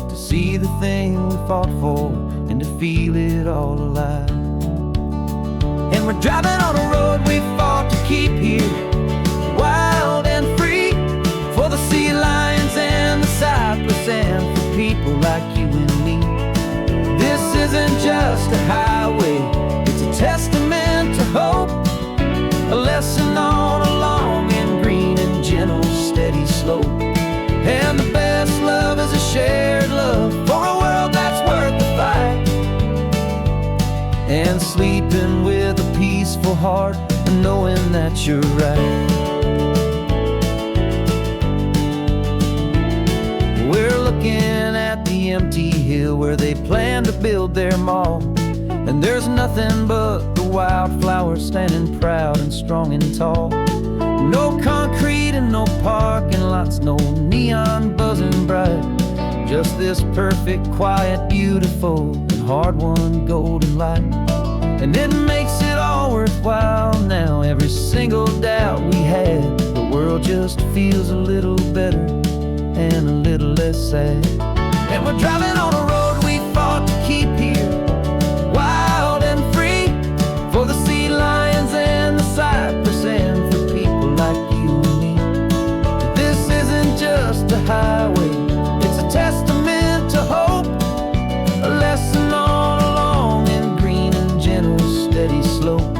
to see the thing we fought for and to feel it all alive. And we're driving on a road we fought to keep here, wild and free, for the sea lions and the cypress and for people like you and me. This isn't just a highway, it's a testament to hope, a lesson on a long and green and gentle steady slope. And the best love is a shared love for a world that's worth the fight, and sleeping with a peaceful heart and knowing that you're right. We're looking at the empty hill where they plan to build their mall, and there's nothing but the wildflowers standing proud and strong and tall. No concrete and no parking lots, no neon buzzing bright, just this perfect, quiet, beautiful, and hard-won golden light. And it makes it all worthwhile now, every single doubt we had. The world just feels a little better and a little less sad. And we're driving on a road we fought to keep here, wild and free, for the sea lions and the cypress and for people like you and me. This isn't just a highway, it's a testament to hope, a lesson on a long and green and gentle steady slope.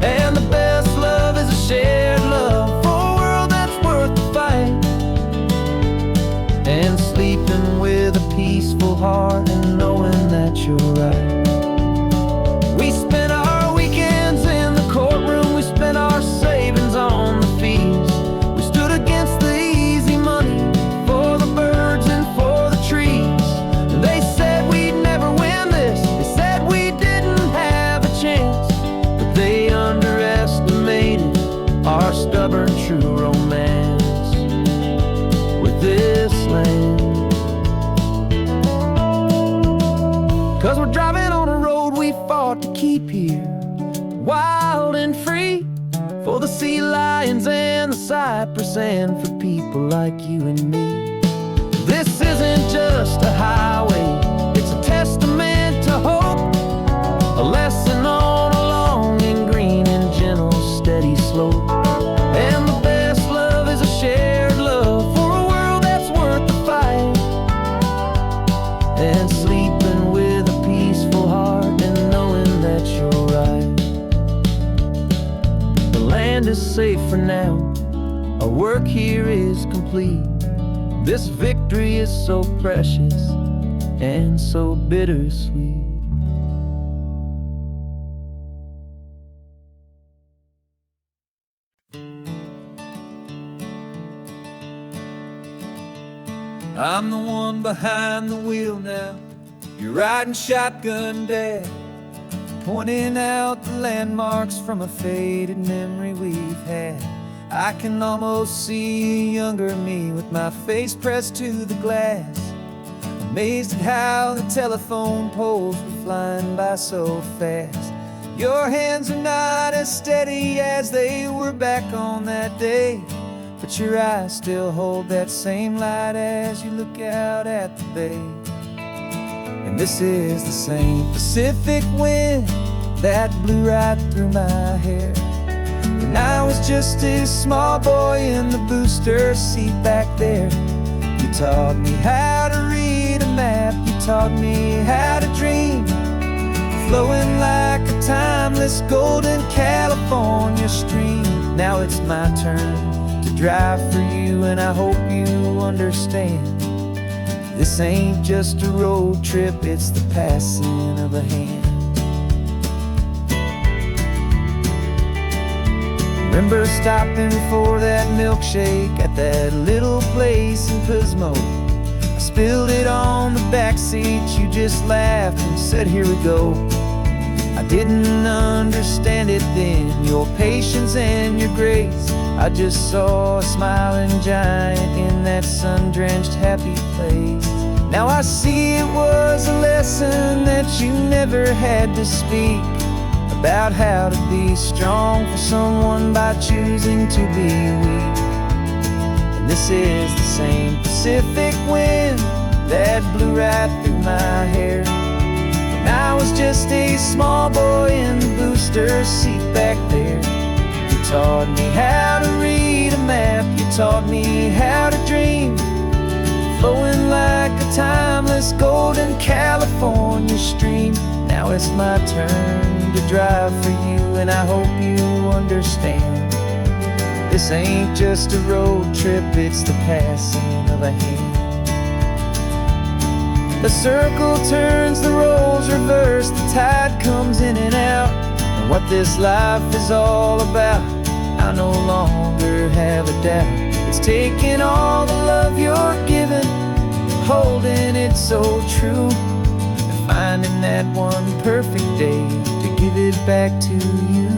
And the best love is a shared love for a world that's worth the fight, and sleeping with a peaceful heart and knowing that you're right. We spent our weekends in the courtroom, we spent our savings on the fees. We stood against the easy money for the birds and for the trees. They said we'd never win this, they said we didn't have a chance, but they underestimated our stubborn true romance with this land. 'Cause we're driving on a road we fought to keep here, wild and free, for the sea lions and the cypress and for people like you and me. This isn't just a highway, it's a testament to hope, a lesson on a long and green and gentle steady slope. And the best love is a shared love for a world that's worth the fight, and sleeping with a peaceful heart and knowing that you're complete. This victory is so precious and so bittersweet. I'm the one behind the wheel now. You're riding shotgun, Dad, pointing out the landmarks from a faded memory we've had. I can almost see a younger me with my face pressed to the glass, amazed at how the telephone poles were flying by so fast. Your hands are not as steady as they were back on that day, but your eyes still hold that same light as you look out at the bay. And this is the same Pacific wind that blew right through my hair. And I was just a small boy in the booster seat back there. You taught me how to read a map, you taught me how to dream, flowing like a timeless golden California stream. Now it's my turn to drive for you, and I hope you understand. This ain't just a road trip, it's the passing of a hand. Remember stopping for that milkshake at that little place in Pismo? I spilled it on the back seat, you just laughed and said, here we go. I didn't understand it then, your patience and your grace. I just saw a smiling giant in that sun-drenched happy place. Now I see it was a lesson that you never had to speak, about how to be strong for someone by choosing to be weak. And this is the same Pacific wind that blew right through my hair. When I was just a small boy in the booster seat back there. You taught me how to read a map, you taught me how to dream, flowing like a timeless golden California stream. Now it's my turn to drive for you, and I hope you understand. This ain't just a road trip, it's the passing of a hand. The circle turns, the roles reverse, the tide comes in and out. And what this life is all about, I no longer have a doubt. It's taking all the love you're giving, holding it so true, and finding that one perfect day to give it back to you.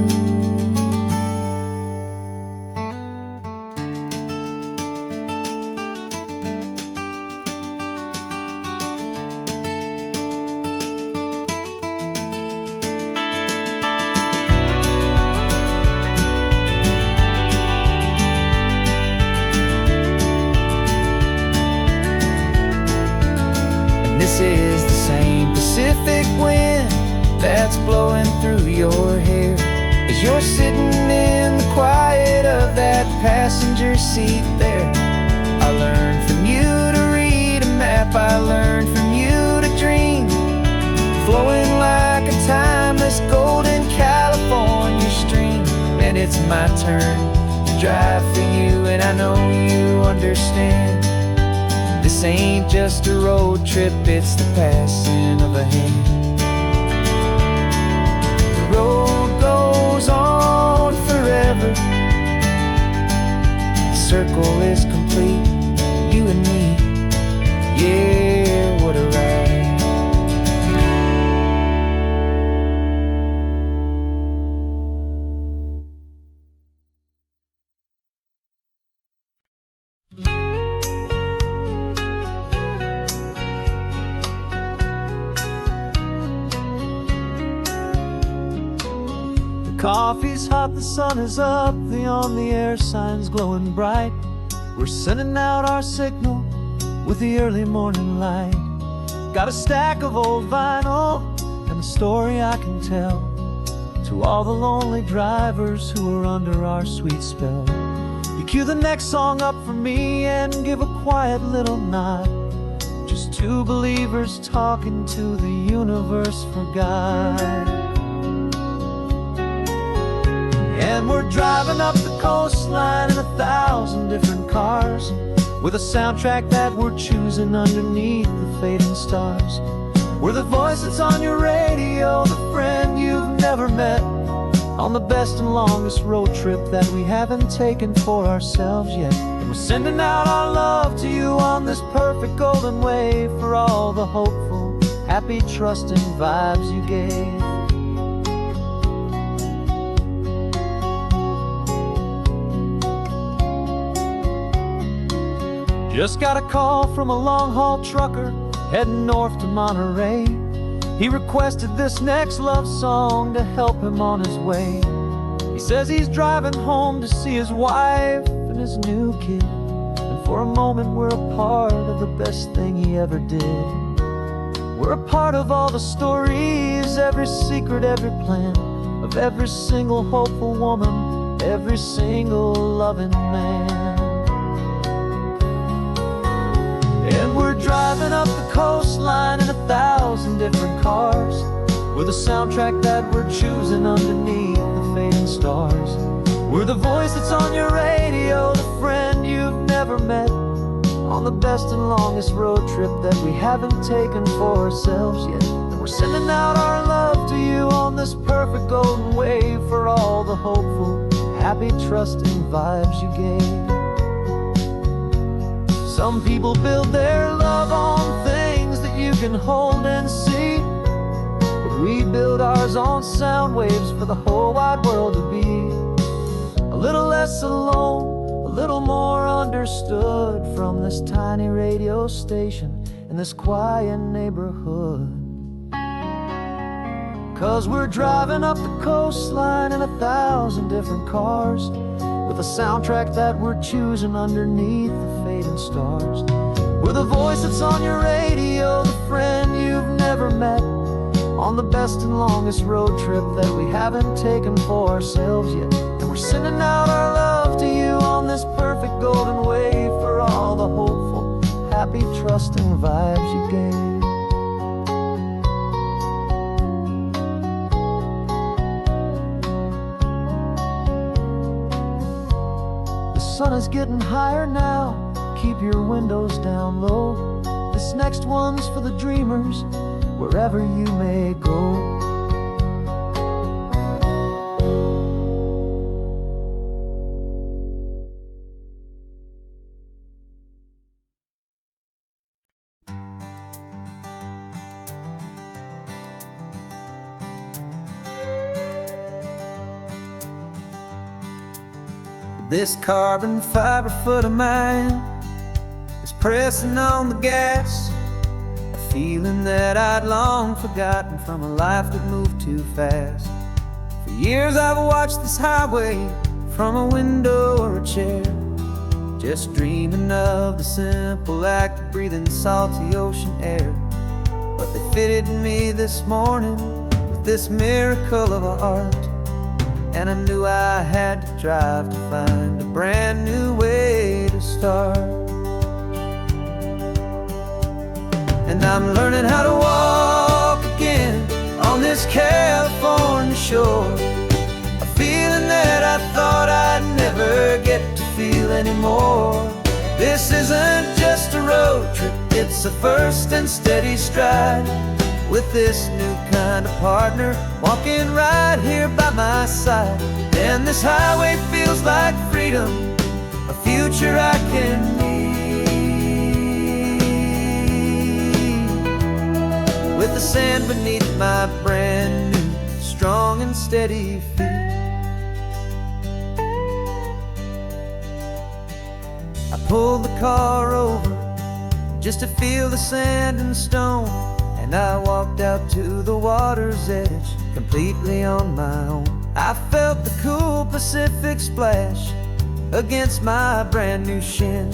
This is the same Pacific wind that's blowing through your hair, as you're sitting in the quiet of that passenger seat there. I learned from you to read a map, I learned from you to dream, flowing like a timeless golden California stream. And it's my turn to drive for you, and I know you understand. This ain't just a road trip, it's the passing of a hand. The road goes on forever, the circle is complete, you and me, yeah, what a ride. Coffee's hot, the sun is up, the on the air sign's glowing bright. We're sending out our signal with the early morning light. Got a stack of old vinyl and a story I can tell to all the lonely drivers who are under our sweet spell. You cue the next song up for me and give a quiet little nod. Just two believers talking to the universe for God. And we're driving up the coastline in 1,000 different cars, With a soundtrack that we're choosing underneath the fading stars. We're the voice that's on your radio, the friend you've never met, on the best and longest road trip that we haven't taken for ourselves yet. And we're sending out our love to you on this perfect golden wave, for all the hopeful, happy, trusting vibes you gave. Just got a call from a long-haul trucker heading north to Monterey. He requested this next love song to help him on his way. He says he's driving home to see his wife and his new kid, and for a moment we're a part of the best thing he ever did. We're a part of all the stories, every secret, every plan, of every single hopeful woman, every single loving man. And we're driving up the coastline in 1,000 different cars. We're the soundtrack that we're choosing underneath the fading stars. We're the voice that's on your radio, the friend you've never met, on the best and longest road trip that we haven't taken for ourselves yet. And we're sending out our love to you on this perfect golden wave, for all the hopeful, happy, trusting vibes you gave. Some people build their love on things that you can hold and see, but we build ours on sound waves for the whole wide world to be a little less alone, a little more understood, from this tiny radio station in this quiet neighborhood. 'Cause we're driving up the coastline in 1,000 different cars, with a soundtrack that we're choosing underneath the fading stars. We're the voice that's on your radio, the friend you've never met, on the best and longest road trip that we haven't taken for ourselves yet. And we're sending out our love to you on this perfect golden wave, for all the hopeful, happy, trusting vibes you gave. The sun is getting higher now, keep your windows down low. This next one's for the dreamers, wherever you may go. This carbon fiber foot of mine is pressing on the gas, a feeling that I'd long forgotten from a life that moved too fast. For years I've watched this highway from a window or a chair, just dreaming of the simple act of breathing salty ocean air. But they fitted me this morning with this miracle of art, and I knew I had to drive to find a brand new way to start. And I'm learning how to walk again on this California shore, a feeling that I thought I'd never get to feel anymore. This isn't just a road trip, it's a first and steady stride, with this new kind of partner walking right here by my side. And this highway feels like freedom, a future I can need, with the sand beneath my brand new, strong and steady feet. I pulled the car over just to feel the sand and stone, and I walked out to the water's edge, completely on my own. I felt the cool Pacific splash against my brand new shin,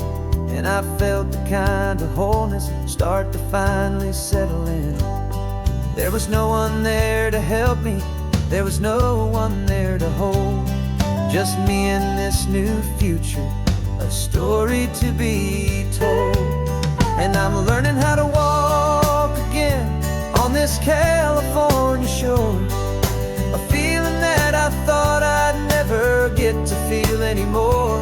and I felt the kind of wholeness start to finally settle in. There was no one there to help me, there was no one there to hold, just me and this new future, a story to be told. And I'm learning how to walk again on this California shore, a feeling that I thought I'd never get to feel anymore.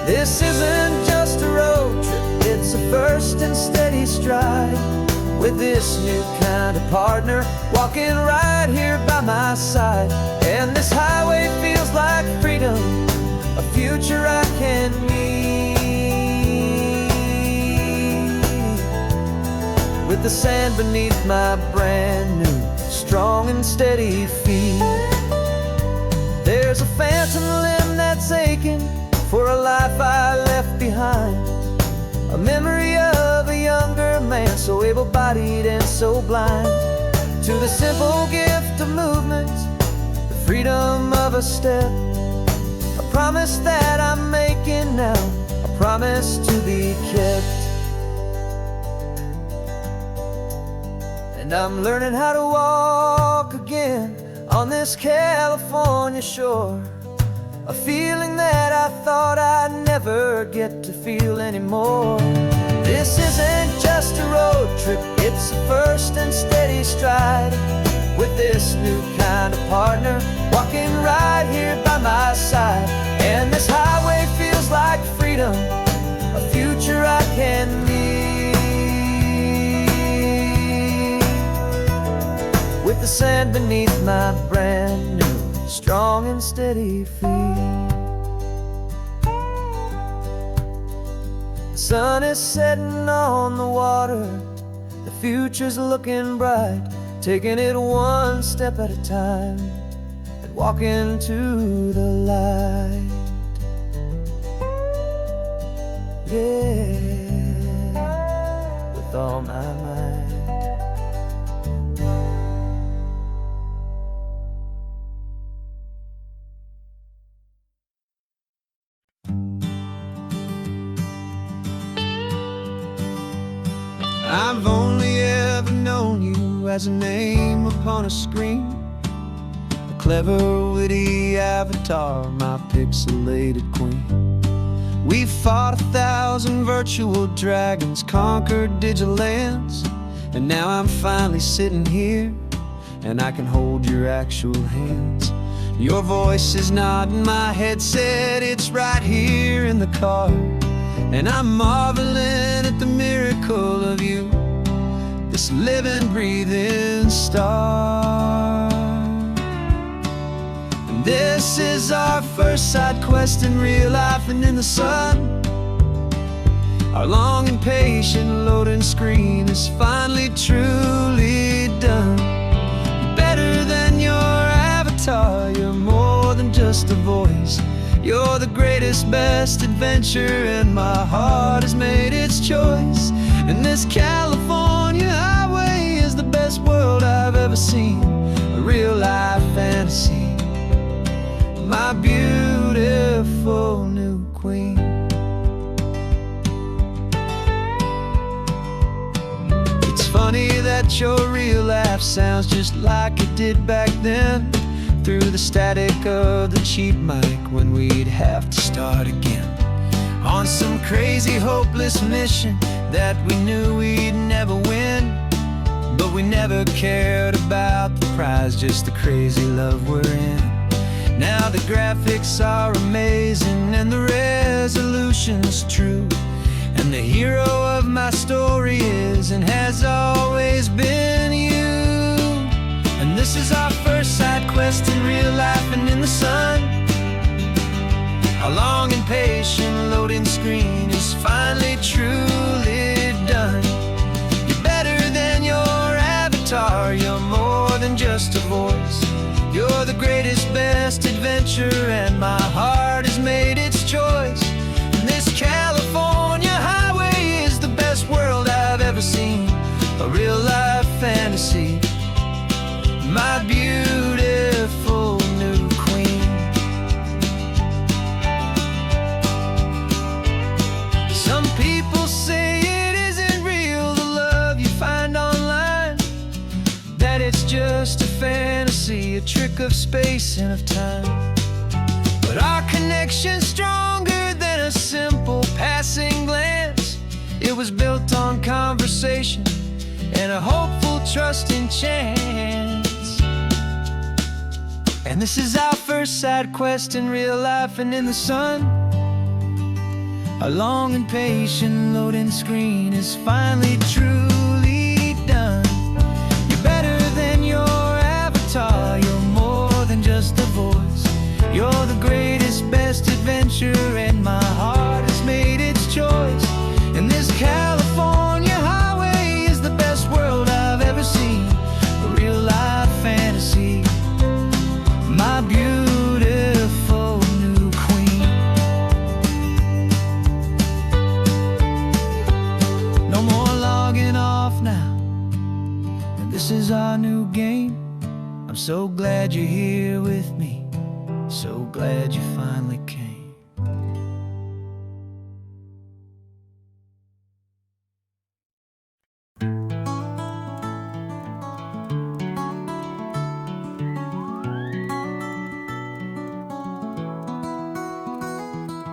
This isn't just a road trip, and steady stride, with this new kind of partner walking right here by my side. And this highway feels like freedom, a future I can meet, with the sand beneath my brand new strong and steady feet. There's a phantom limb that's aching for a life I left behind, a memory of a younger man, so able-bodied and so blind, to the simple gift of movement, the freedom of a step, a promise that I'm making now, a promise to be kept. And I'm learning how to walk again on this California shore, a feeling that I thought I'd never get to feel anymore. This isn't just a road trip, it's a first and steady stride, with this new kind of partner walking right here by my side. And this highway feels like freedom, a future I can meet, with the sand beneath my brand new strong and steady feet. The sun is setting on the water, the future's looking bright, taking it one step at a time and walking to the light. Yeah, with all my might. I've only ever known you as a name upon a screen, a clever, witty avatar, my pixelated queen. We fought 1,000 virtual dragons, conquered digital lands, and now I'm finally sitting here, and I can hold your actual hands. Your voice is not in my headset, it's right here in the car, and I'm marveling at the miracle of you, this living, breathing star. And this is our first side quest in real life and in the sun. Our long and patient loading screen is finally truly done. You're better than your avatar, you're more than just a voice. You're the greatest, best adventure, and my heart has made its choice. And this California highway is the best world I've ever seen, a real-life fantasy, my beautiful new queen. It's funny that your real life sounds just like it did back then, through the static of the cheap mic when we'd have to start again, on some crazy hopeless mission that we knew we'd never win. But we never cared about the prize, just the crazy love we're in. Now the graphics are amazing and the resolution's true, and the hero of my story is and has always been you. And this is our first side quest in real life and in the sun. Our long and patient loading screen is finally truly done. You're better than your avatar, you're more than just a voice. You're the greatest, best adventure, and my heart has made its choice. And this California highway is the best world I've ever seen, a real-life fantasy, my beautiful new queen. Some people say it isn't real, the love you find online, that it's just a fantasy, a trick of space and of time. But our connection's stronger than a simple passing glance. It was built on conversation and a hopeful, trusting chance. And this is our first side quest in real life and in the sun. Our long and patient loading screen is finally truly done. You're better than your avatar, you're more than just a voice. You're the greatest, best adventure, and my heart has made its choice. And this California highway is the best world I've ever seen, a real life fantasy, my beautiful new queen. No more logging off now, and this is our new game. I'm so glad you're here with me, so glad you finally came.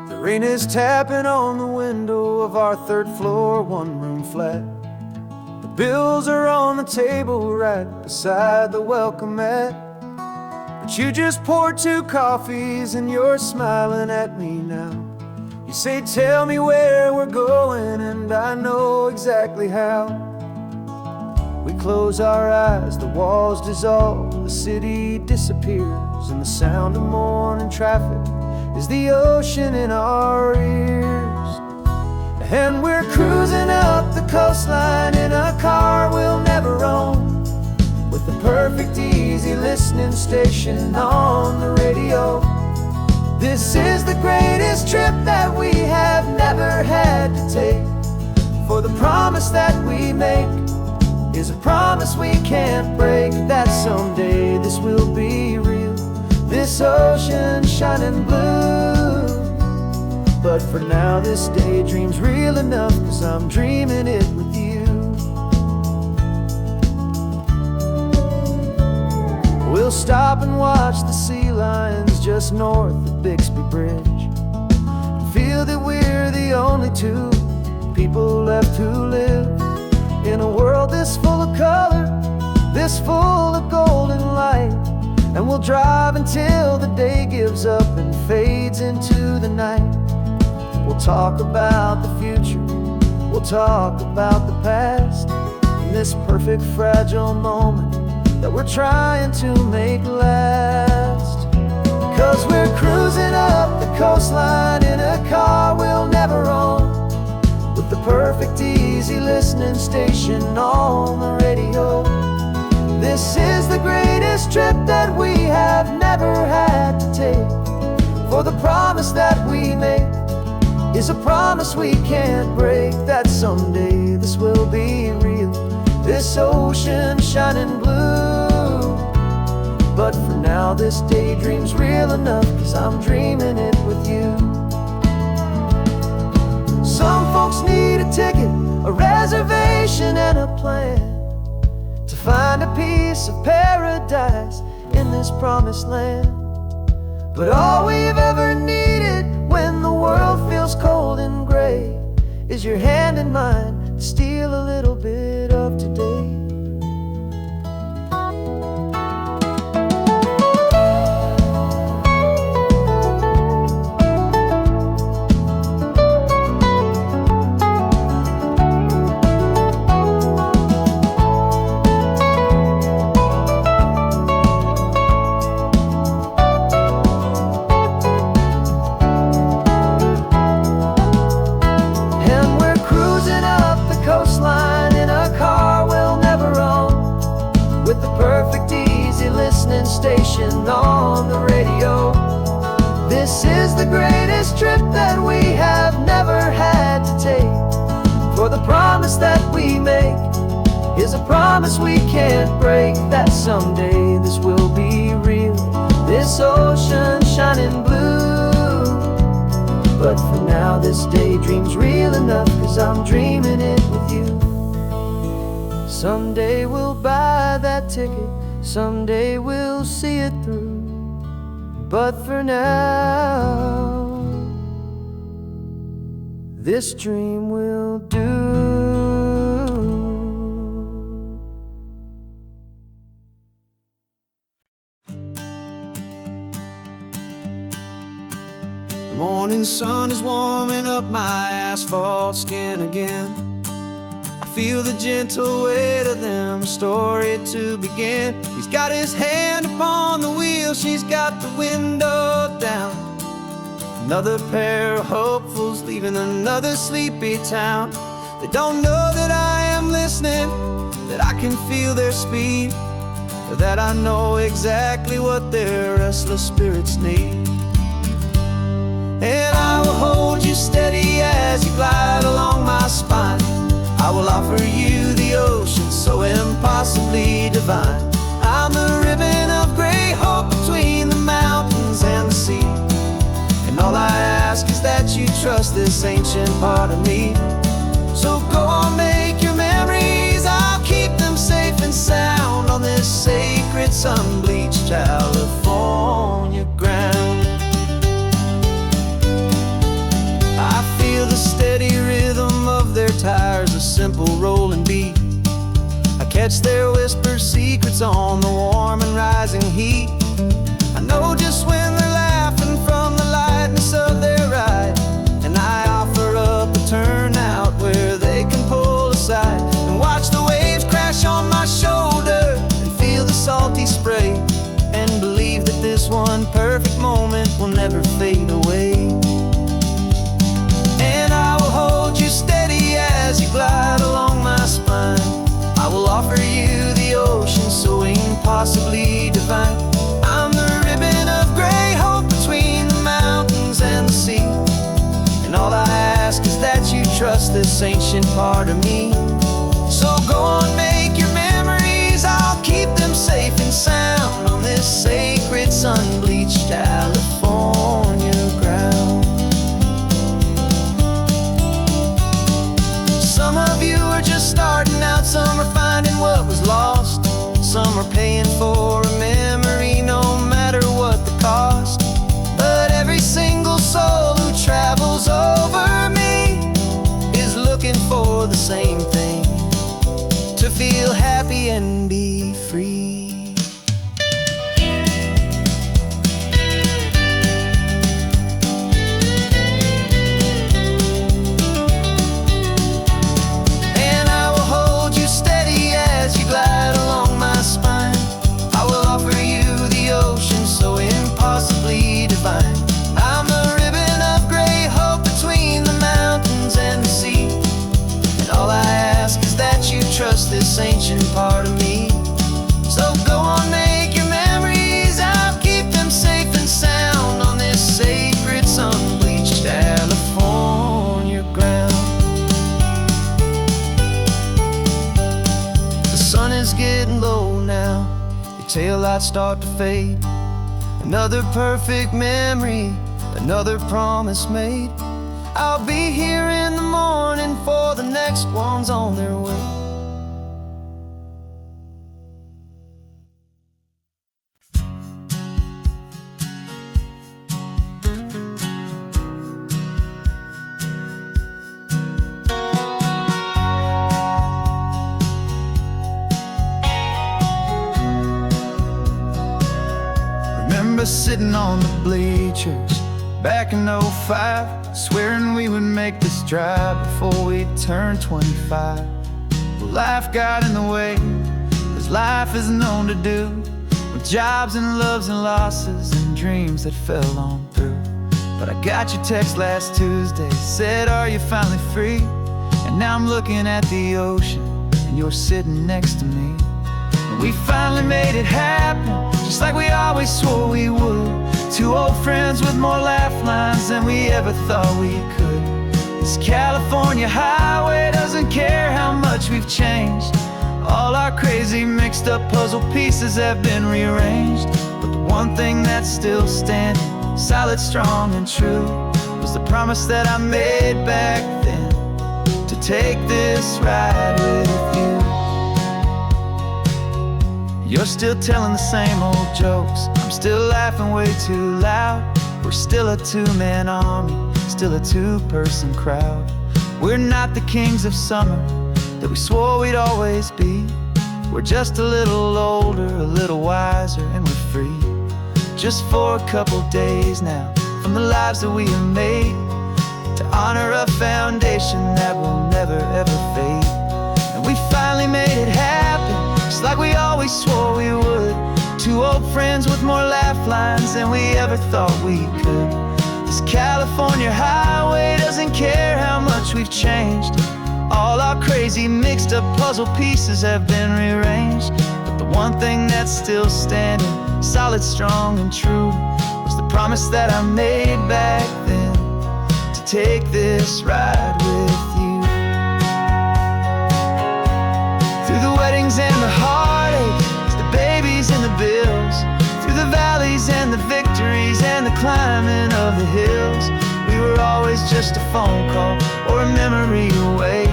The rain is tapping on the window of our third floor, one-room flat. The bills are on the table right beside the welcome mat. But you just poured 2 coffees and you're smiling at me now. You say, tell me where we're going, and I know exactly how. We close our eyes, the walls dissolve, the city disappears, and the sound of morning traffic is the ocean in our ears. And we're cruising up the coastline in a car we'll never own, with the perfect easy listening station on the radio. This is the greatest trip that we have never had to take, for the promise that we make is a promise we can't break, that someday this will be real, this ocean shining blue. But for now this daydream's real enough, 'cause I'm dreaming it with you. We'll stop and watch the sea lions just north of Bixby Bridge, and feel that we're the only 2 people left who live in a world this full of color, this full of golden light. And we'll drive until the day gives up and fades into the night. We'll talk about the future, we'll talk about the past, in this perfect fragile moment that we're trying to make last. 'Cause we're cruising up the coastline in a car we'll never own, with the perfect easy listening station on the radio. This is the greatest trip that we have never had to take, for the promise that we make is a promise we can't break, that someday this will be real, this ocean shining blue. But for now this daydream's real enough, 'cause I'm dreaming it with you. Some folks need a ticket, a reservation, and a plan to find a piece of paradise in this promised land. But all we've ever needed when the world feels cold and gray is your hand in mine to steal a little bit of today. Station on the radio. This is the greatest trip that we have never had to take, for the promise that we make is a promise we can't break, that someday this will be real, this ocean shining blue. But for now this daydream's real enough, 'cause I'm dreaming it with you. Someday we'll buy that ticket, someday we'll see it through. But for now, this dream will do. Morning morning sun is warming up my asphalt skin again. I feel the gentle weight of them, a story to begin. He's got his hand upon the wheel, she's got the window down. Another pair of hopefuls leaving another sleepy town. They don't know that I am listening, that I can feel their speed, or that I know exactly what their restless spirits need. And I will hold you steady as you glide along my spine. I will offer you the ocean so impossibly divine. I'm the ribbon of gray hope between the mountains and the sea. And all I ask is that you trust this ancient part of me. So go on, make your memories, I'll keep them safe and sound on this sacred sun-bleached California ground. I feel the steady rhythm of their tires, a simple rolling beat. I catch their whispered secrets on the warm and rising heat. I know just when they're laughing from the lightness of their ride, and I offer up a turnout where they can pull aside and watch the waves crash on my shoulder and feel the salty spray, and believe that this one perfect moment will never fade away. And I will hold you steady as you glide along my spine. I will offer you the ocean so impossibly divine. I'm the ribbon of gray hope between the mountains and the sea. And all I ask is that you trust this ancient part of me. So go on, make your memories, I'll keep them safe and sound on this sacred sun-bleached California ground. Some of you are just starting out, some are finding what was lost, some are paying for a memory no matter what the cost. But every single soul who travels over me is looking for the same thing, to feel happy and be free. And I will hold you steady as you glide along my spine. I will offer you the ocean so impossibly divine. I'm the ribbon of gray hope between the mountains and the sea. And all I ask is that you trust this ancient part of me. So go on, make your memories, I'll keep them safe and sound on this sacred sun-bleached California ground. The sun is getting low now, your taillights start to fade. Another perfect memory, another promise made. I'll be here in the morning for the next ones on their way. Remember sitting on the bleachers back in '05, swearing we would make this drive before we turned 25. Well, life got in the way, as life is known to do, with jobs and loves and losses and dreams that fell on through. But I got your text last Tuesday, said, are you finally free? And now I'm looking at the ocean, and you're sitting next to me. And we finally made it happen, just like we always swore we would. Two old friends with more laugh lines than we ever thought we could. This California highway doesn't care how much we've changed. All our crazy mixed up puzzle pieces have been rearranged. But the one thing that's still standing, solid, strong and true, was the promise that I made back then, to take this ride with you. You're still telling the same old jokes, I'm still laughing way too loud. We're still a two-man army, still a two-person crowd. We're not the kings of summer that we swore we'd always be. We're just a little older, a little wiser, and we're free. Just for a couple days now, from the lives that we have made, to honor a foundation that will never ever fade. And we finally made it happen, just like we always swore we would. Two old friends with more laugh lines than we ever thought we could. This California highway doesn't care how much we've changed. All our crazy mixed up puzzle pieces have been rearranged, but the one thing that's still standing, solid, strong, and true, was the promise that I made back then, to take this ride with you. Through the weddings and the heartaches, the babies and the bills, through the valleys and the victories and the climbing of the hills, we were always just a phone call or a memory away,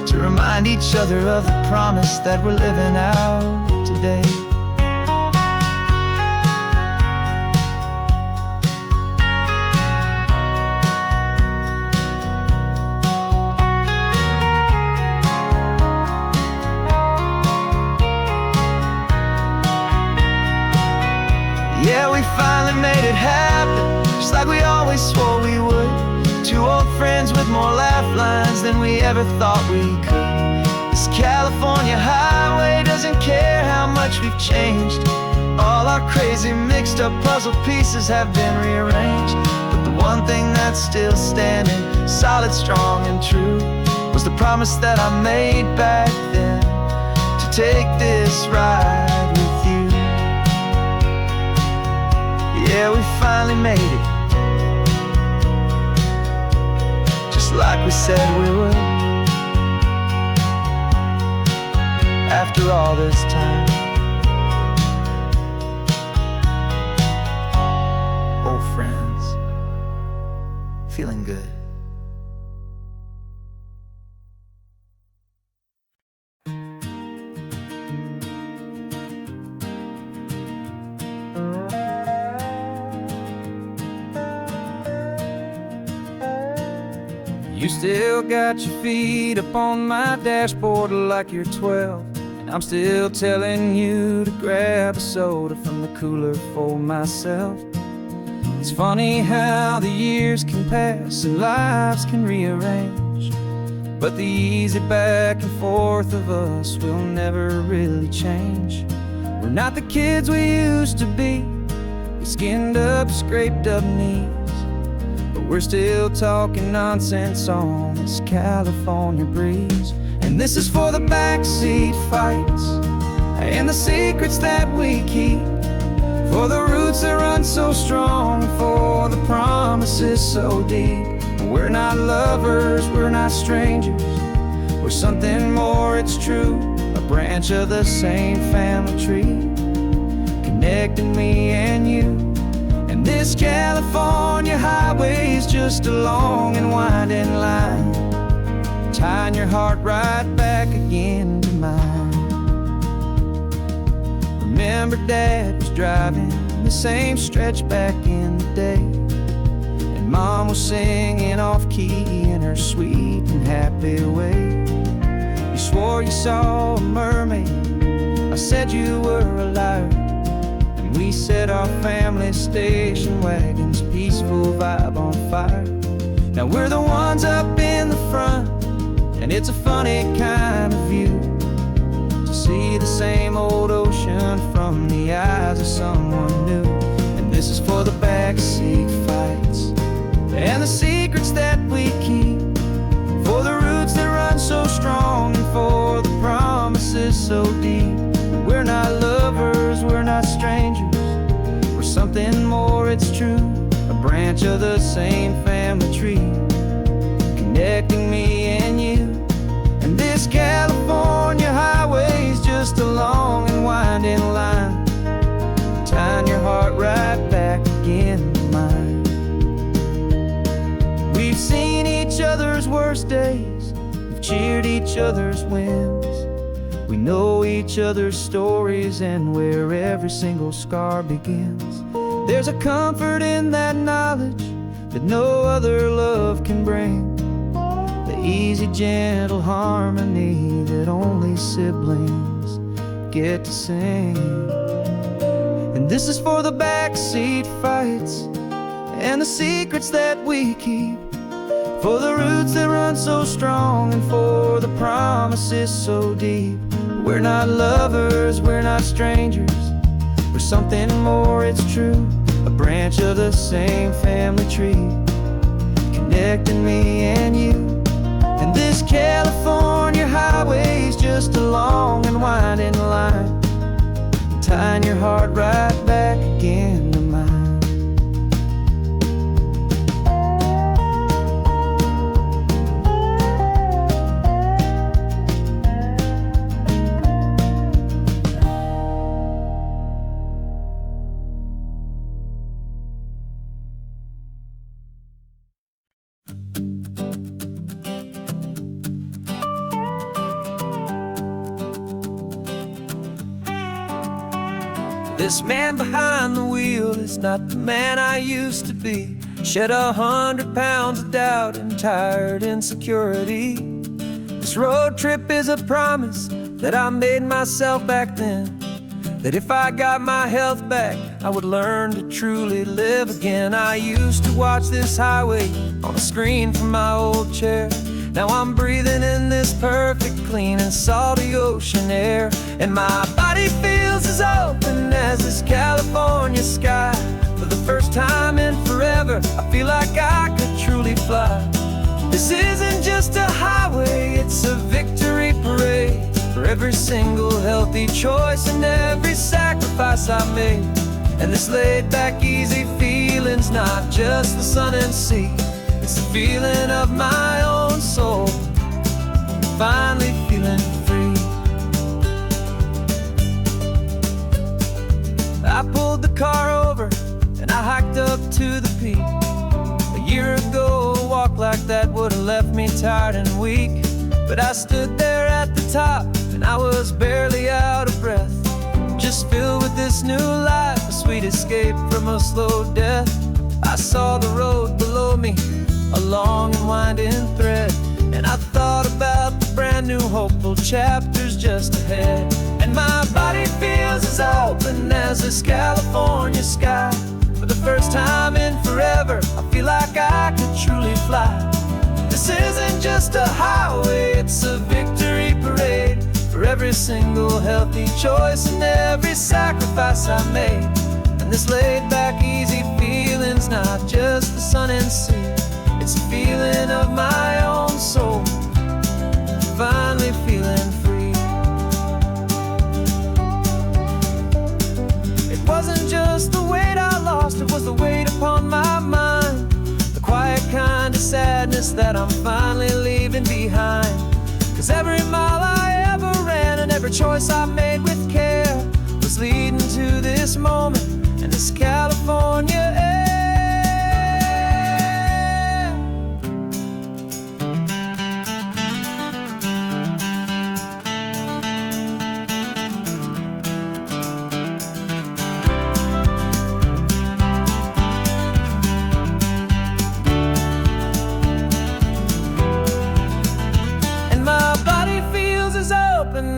to remind each other of the promise that we're living out today. Yeah, we finally made it happen, just like we always swore we would. Two old friends with more laugh lines than we ever thought we could. This California highway doesn't care how much we've changed. All our crazy mixed up puzzle pieces have been rearranged, but the one thing that's still standing, solid, strong, and true, was the promise that I made back then, to take this ride with you. Yeah, we finally made it, just like we said we would. After all this time, old friends, feeling good. You still got your feet up on my dashboard like you're 12, and I'm still telling you to grab a soda from the cooler for myself. It's funny how the years can pass and lives can rearrange, but the easy back and forth of us will never really change. We're not the kids we used to be, with skinned up, scraped up knees, but we're still talking nonsense on this California breeze. And this is for the backseat fights and the secrets that we keep, for the roots that run so strong, for the promises so deep. We're not lovers, we're not strangers, we're something more, it's true, a branch of the same family tree, connecting me and you. And this California highway is just a long and winding line, tying your heart right back again to mine. Remember Dad was driving the same stretch back in the day, and Mom was singing off-key in her sweet and happy way. You swore you saw a mermaid, I said you were a liar, and we set our family station wagon's peaceful vibe on fire. Now we're the ones up in the front, and it's a funny kind of view to see the same old ocean from the eyes of someone new. And this is for the backseat fights and the secrets that we keep, for the roots that run so strong and for the promises so deep. We're not lovers, we're not strangers, we're something more, it's true, a branch of the same family tree, connecting me and you. And this California highway is just a long and winding line, tying your heart right back again to mine. We've seen each other's worst days, we've cheered each other's wins, we know each other's stories and where every single scar begins. There's a comfort in that knowledge that no other love can bring, the easy, gentle harmony that only siblings get to sing. And this is for the backseat fights and the secrets that we keep, for the roots that run so strong and for the promises so deep. We're not lovers, we're not strangers, we're something more, it's true. A branch of the same family tree, connecting me and you. And this California highway's just a long and winding line, tying your heart right back again to mine. This man behind the wheel is not the man I used to be. Shed 100 pounds of doubt and tired insecurity. This road trip is a promise that I made myself back then, that if I got my health back, I would learn to truly live again. I used to watch this highway on a screen from my old chair. Now I'm breathing in this perfect, clean and salty ocean air, and my body feels as open as this California sky. For the first time in forever, I feel like I could truly fly. This isn't just a highway, it's a victory parade, for every single healthy choice and every sacrifice I made. And this laid back, easy feeling's not just the sun and sea, it's the feeling of my own soul, finally feeling free. I pulled the car over and I hiked up to the peak. A year ago, a walk like that would have left me tired and weak, but I stood there at the top and I was barely out of breath, just filled with this new life, a sweet escape from a slow death. I saw the road below me, a long and winding thread, and I thought about the brand new hopeful chapters just ahead. And my body feels as open as this California sky. For the first time in forever, I feel like I could truly fly. This isn't just a highway, it's a victory parade, for every single healthy choice and every sacrifice I made. And this laid back, easy feeling's not just the sun and sea, it's a feeling of my own soul, finally feeling free. It wasn't just the weight I lost, it was the weight upon my mind, the quiet kind of sadness that I'm finally leaving behind. Cause every mile I ever ran and every choice I made with care was leading to this moment and this California air.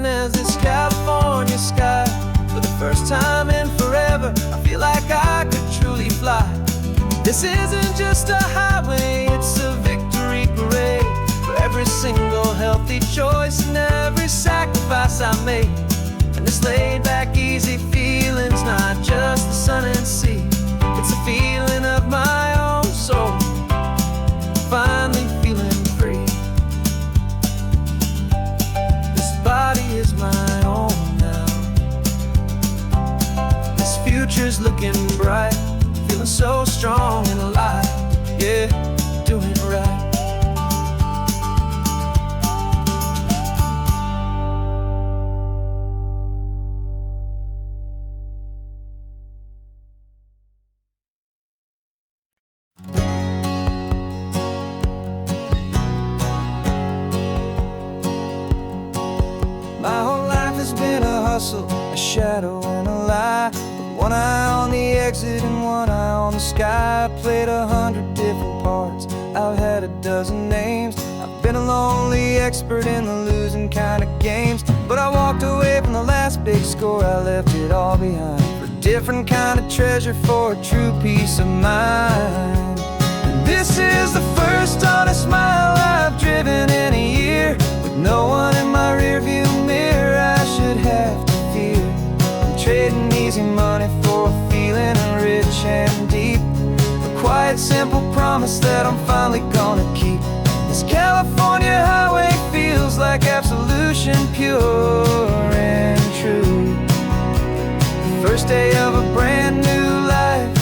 As this California sky, for the first time in forever, I feel like I could truly fly. This isn't just a highway, it's a victory parade, for every single healthy choice and every sacrifice I made. And this laid back, easy feeling's not just the sun and sea, it's a feeling of my own soul, finally feeling free. Body is my own now. This future's looking bright, feeling so strong and alive. Yeah, doing it right. My whole life has been a hustle, a shadow and a lie, with one eye on the exit and one eye on the sky. I played 100 different parts, I've had a dozen names, I've been a lonely expert in the losing kind of games. But I walked away from the last big score, I left it all behind for different kind of treasure for a true peace of mind. And this is the first honest mile I've driven in a year, with no one in my rearview mirror I should have to fear. I'm trading easy money for a feeling rich and deep, a quiet, simple promise that I'm finally gonna keep. This California highway feels like absolution, pure and true. The first day of a brand new life,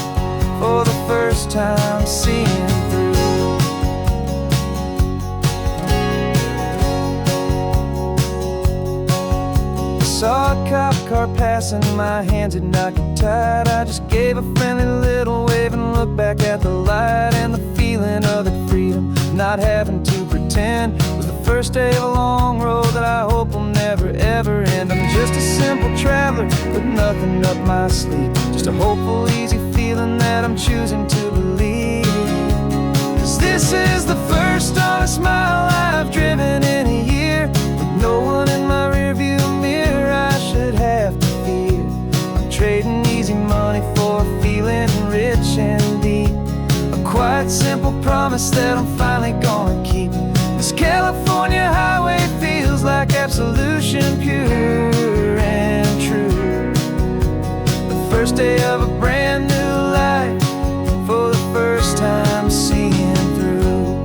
for the first time seeing through. Saw a cop car passing, my hands had not get tied. I just gave a friendly little wave and looked back at the light. And the feeling of the freedom, not having to pretend, was the first day of a long road that I hope will never ever end. I'm just a simple traveler with nothing up my sleeve, just a hopeful, easy feeling that I'm choosing to believe. 'Cause this is the first honest mile I've driven in a year, with no one in my rearview mirror I should have to fear. I'm trading easy money for a feeling rich and deep, a quiet, simple promise that I'm finally gonna keep. This California highway feels like absolution, pure and true. The first day of a brand new life, for the first time seeing through.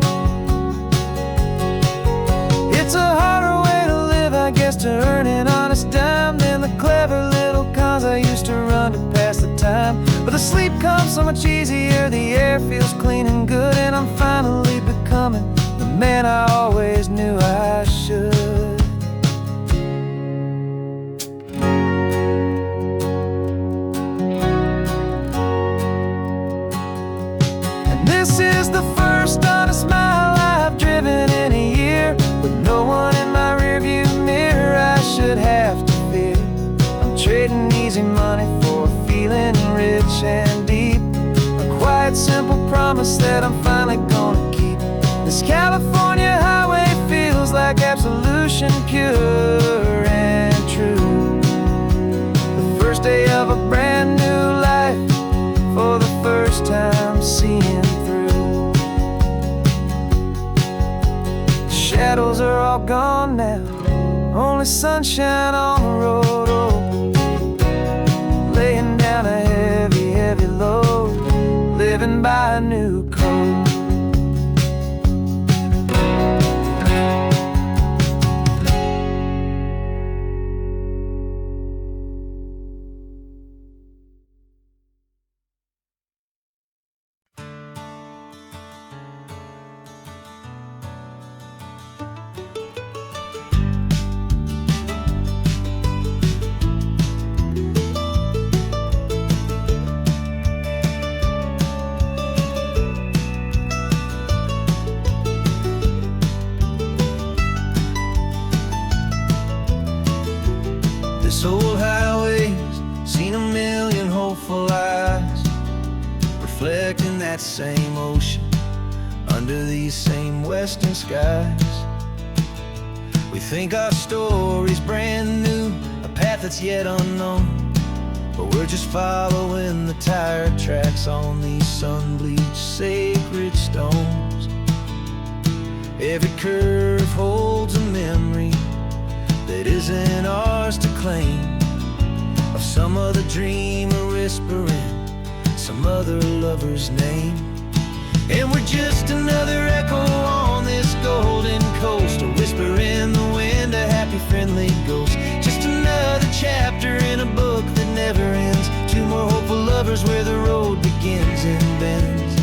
It's a harder way to live, I guess, to earn an honest dime than the clever little cons I used to run to pass the time. But the sleep comes so much easier, the air feels clean and good, and I'm finally becoming the man I always knew I should. And this is the first honest mile I've driven in a year, with no one in my rearview mirror I should have to fear. I'm trading easy money for a feeling rich and deep, a quiet, simple promise that I'm finally gonna keep. This California highway feels like absolution, pure and true. The first day of a brand new life, for the first time seeing through. The shadows are all gone now, only sunshine on the road. Oh, laying down a heavy, heavy load, living by a new code. This old highway's seen a million hopeful eyes, reflecting that same ocean under these same western skies. We think our story's brand new, a path that's yet unknown, but we're just following the tire tracks on these sun-bleached sacred stones. Every curve holds a memory that isn't ours to claim, of some other dreamer whispering some other lover's name. And we're just another echo on this golden coast, a whisper in the wind, a happy friendly ghost. Just another chapter in a book that never ends, two more hopeful lovers where the road begins and bends.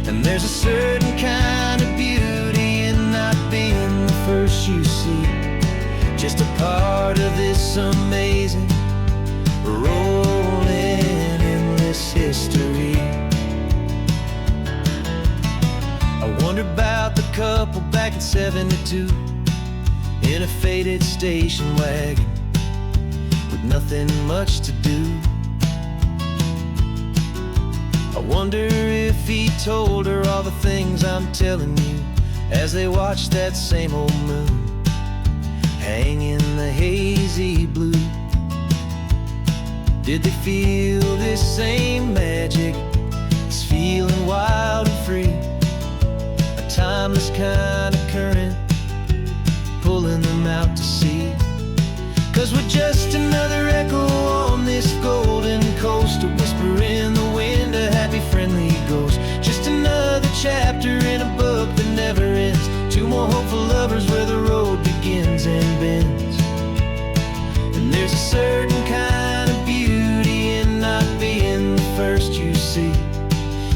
And there's a certain kind of beauty in not being the first you see, just a part of this amazing, rolling, endless history. I wonder about the couple back in '72, in a faded station wagon, with nothing much to do. I wonder if he told her all the things I'm telling you, as they watched that same old moon hang in the hazy blue. Did they feel this same magic? It's feeling wild and free, a timeless kind of current pulling them out to sea. 'Cause we're just another echo on this golden coast, a whisper in the wind, a happy friendly ghost. Just another chapter in a book that never ends. Two more hopeful lovers where the road begins and bends. And there's a certain kind of beauty in not being the first you see,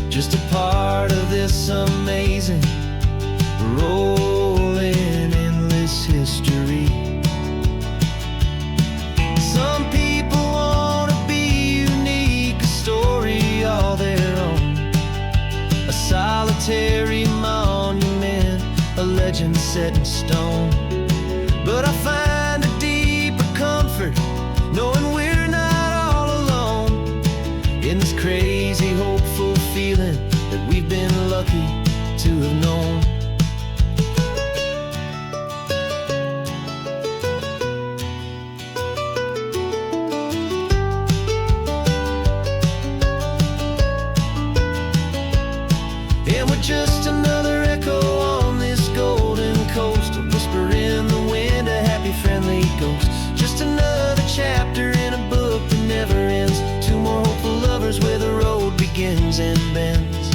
just a part of this amazing rolling endless history. Some people wanna be unique, a story all their own, a solitary monument, a legend set in stone. But I find a deeper comfort knowing we're not all alone in this crazy, hopeful feeling that we've been lucky to have known. And we're just another echo on this golden coast, a whisper in the wind, a happy friendly ghost. Just another chapter in a book that never ends. Two more hopeful lovers where the road begins and bends.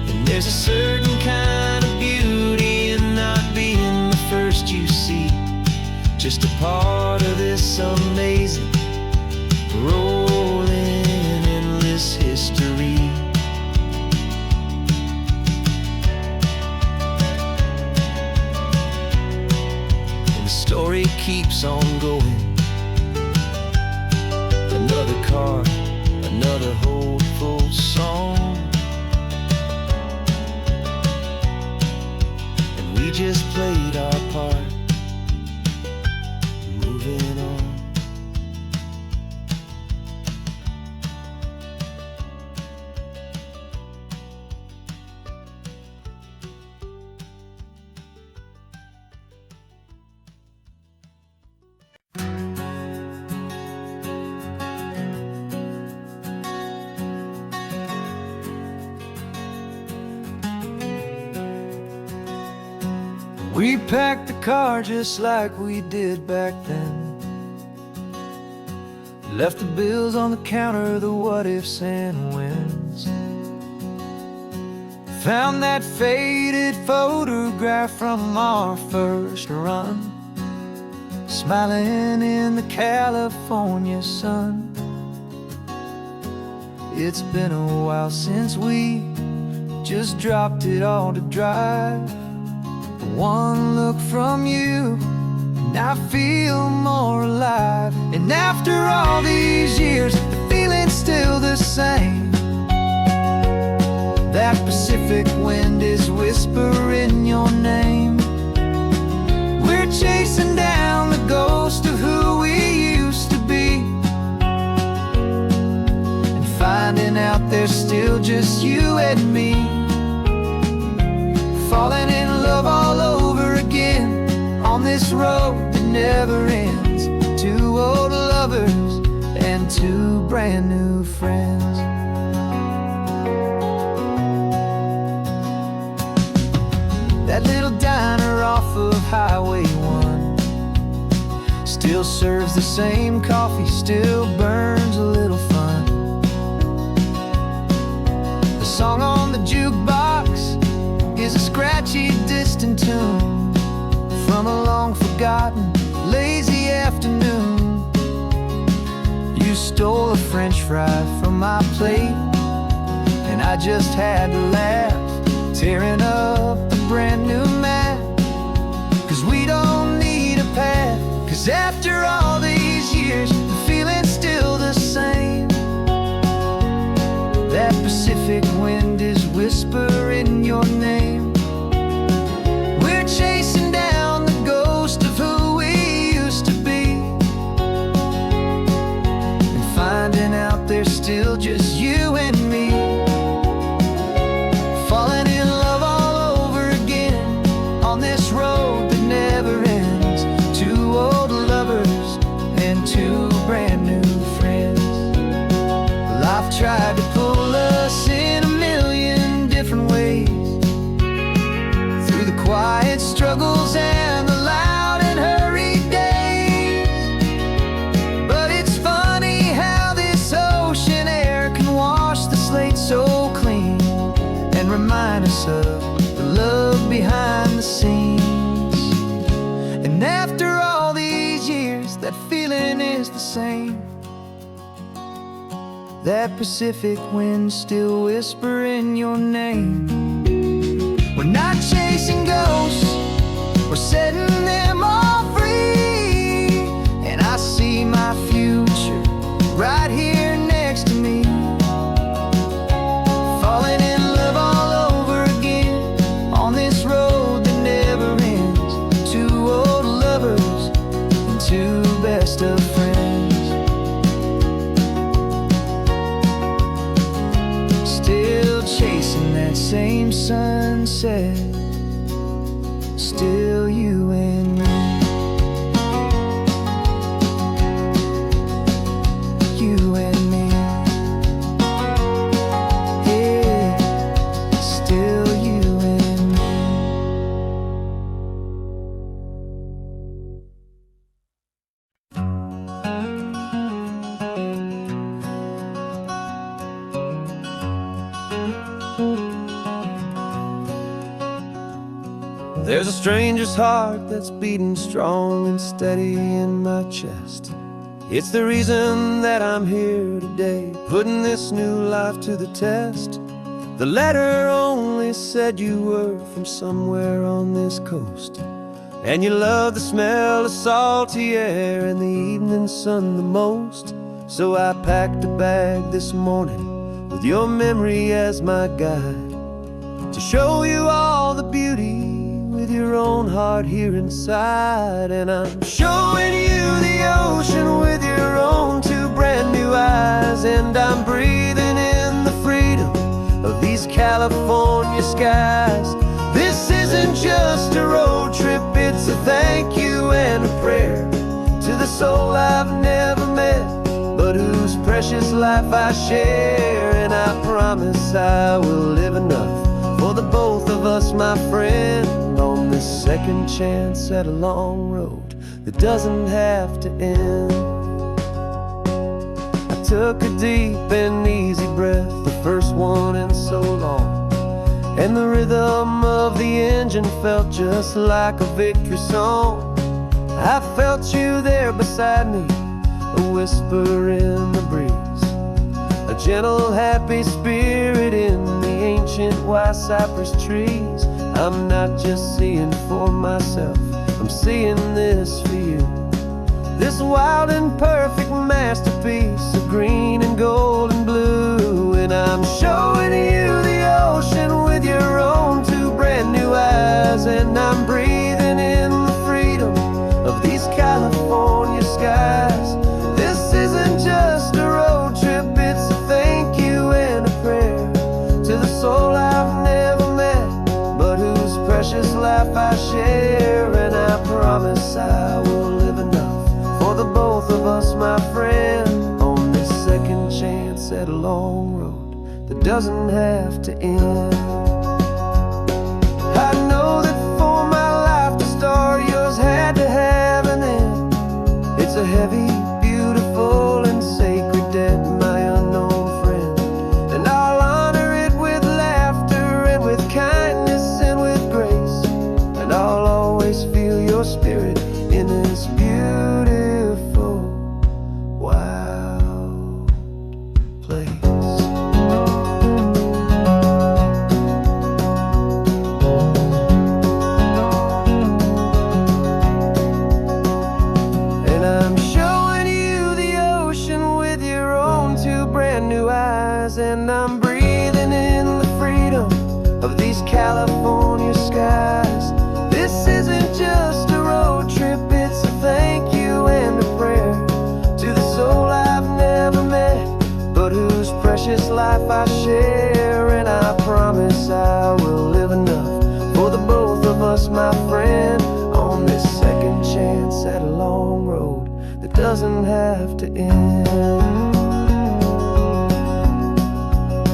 And there's a certain kind of beauty in not being the first you see, just a part of this amazing rolling endless history. Story keeps on going. Another card, another hopeful song, and we just played our part, moving on. We packed the car just like we did back then. Left the bills on the counter, the what ifs and whens. Found that faded photograph from our first run, smiling in the California sun. It's been a while since we just dropped it all to drive. One look from you and I feel more alive. And after all these years, the feeling's still the same. That Pacific wind is whispering your name. We're chasing down the ghost of who we used to be, and finding out there's still just you and me. Falling in love all over again on this road that never ends. Two old lovers and two brand new friends. That little diner off of Highway 1 still serves the same coffee, still burns a little fun. The song on the jukebox is a scratchy, distant tune from a long-forgotten, lazy afternoon. You stole a French fry from my plate, and I just had to laugh, tearing up the brand new map. 'Cause we don't need a path, 'cause after all these years, the feeling's still the same. That Pacific wind is whispering your name. We're chasing down the ghost of who we used to be, and finding out there's still just you and me. Falling in love all over again on this road that never ends. Two old lovers and two brand new friends. behind the scenes. And after all these years, that feeling is the same. That Pacific wind still whispering your name. We're not chasing ghosts, we're setting them all free. And I see my future right here next to me, falling in love all over again on this road that never ends. Two old lovers and two best of friends, still chasing that same sunset. Still you and me, you and me, yeah, still you and me. There's a stranger's heart that's beating strong and steady in my chest. It's the reason that I'm here today, putting this new life to the test. The letter only said you were from somewhere on this coast, and you love the smell of salty air and the evening sun the most. So I packed a bag this morning with your memory as my guide, to show you all the beauty with your own heart here inside. And I'm showing you the ocean with your own two brand new eyes. And I'm breathing in the freedom of these California skies. This isn't just a road trip, it's a thank you and a prayer to the soul I've never met, but whose precious life I share. And I promise I will live enough for the both of us, my friend, on this second chance at a long road that doesn't have to end. I took a deep and easy breath, the first one in so long, and the rhythm of the engine felt just like a victory song. I felt you there beside me, a whisper in the breeze, a gentle happy spirit in the ancient white cypress trees. I'm not just seeing for myself, I'm seeing this for you, this wild and perfect masterpiece of green and gold and blue. And I'm showing you the ocean with your own two brand new eyes. And I'm breathing in the freedom of these California skies. This isn't just a road trip, it's a thank you and a prayer to the soul I've never met, but whose precious life I share. And I promise I will live enough for the both of us, my friend, on this second chance at a long road that doesn't have to end. I know that for my life to start, yours had to have an end. It's a heavy, beautiful, and sacred debt, my unknown friend, and I'll honor it with laughter and with kindness and with grace. And I'll always feel your spirit in this beautiful, wild place. And I'm showing you the ocean with your own two brand new eyes. And I'm breathing in the freedom of these California skies. This isn't just a road trip, it's a thank you and a prayer to the soul I've never met, but whose precious life I share. And I promise I will live enough for the both of us, my friend, on this second chance at a long road that doesn't have to end.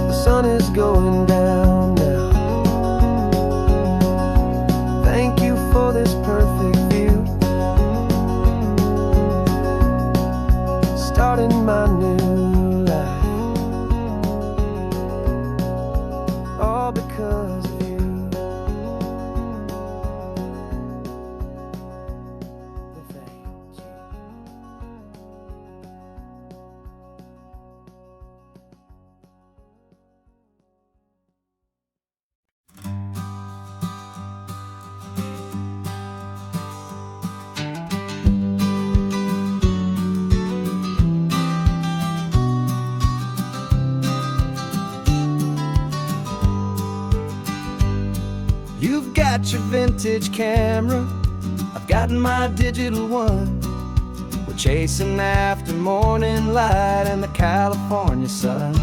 The sun is going down now. Thank you for this perfect view, starting my new life, all because of you. got your vintage camera, I've got my digital one. We're chasing after morning light and the California sun.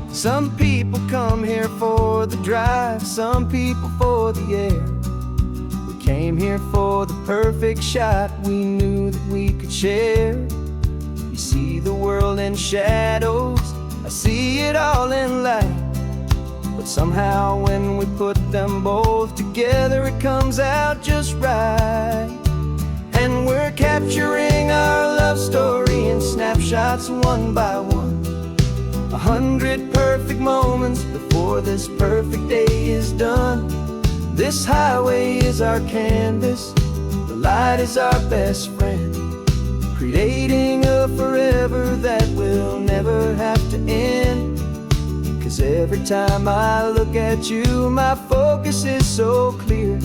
Some people come here for the drive, some people for the air. We came here for the perfect shot we knew that we could share. You see the world in shadows, I see it all in light. But somehow when we put them both together, it comes out just right. And we're capturing our love story in snapshots one by one. 100 perfect moments before this perfect day is done. This highway is our canvas, the light is our best friend, creating a forever that will never have to end. 'Cause every time I look at you, my focus is so clear.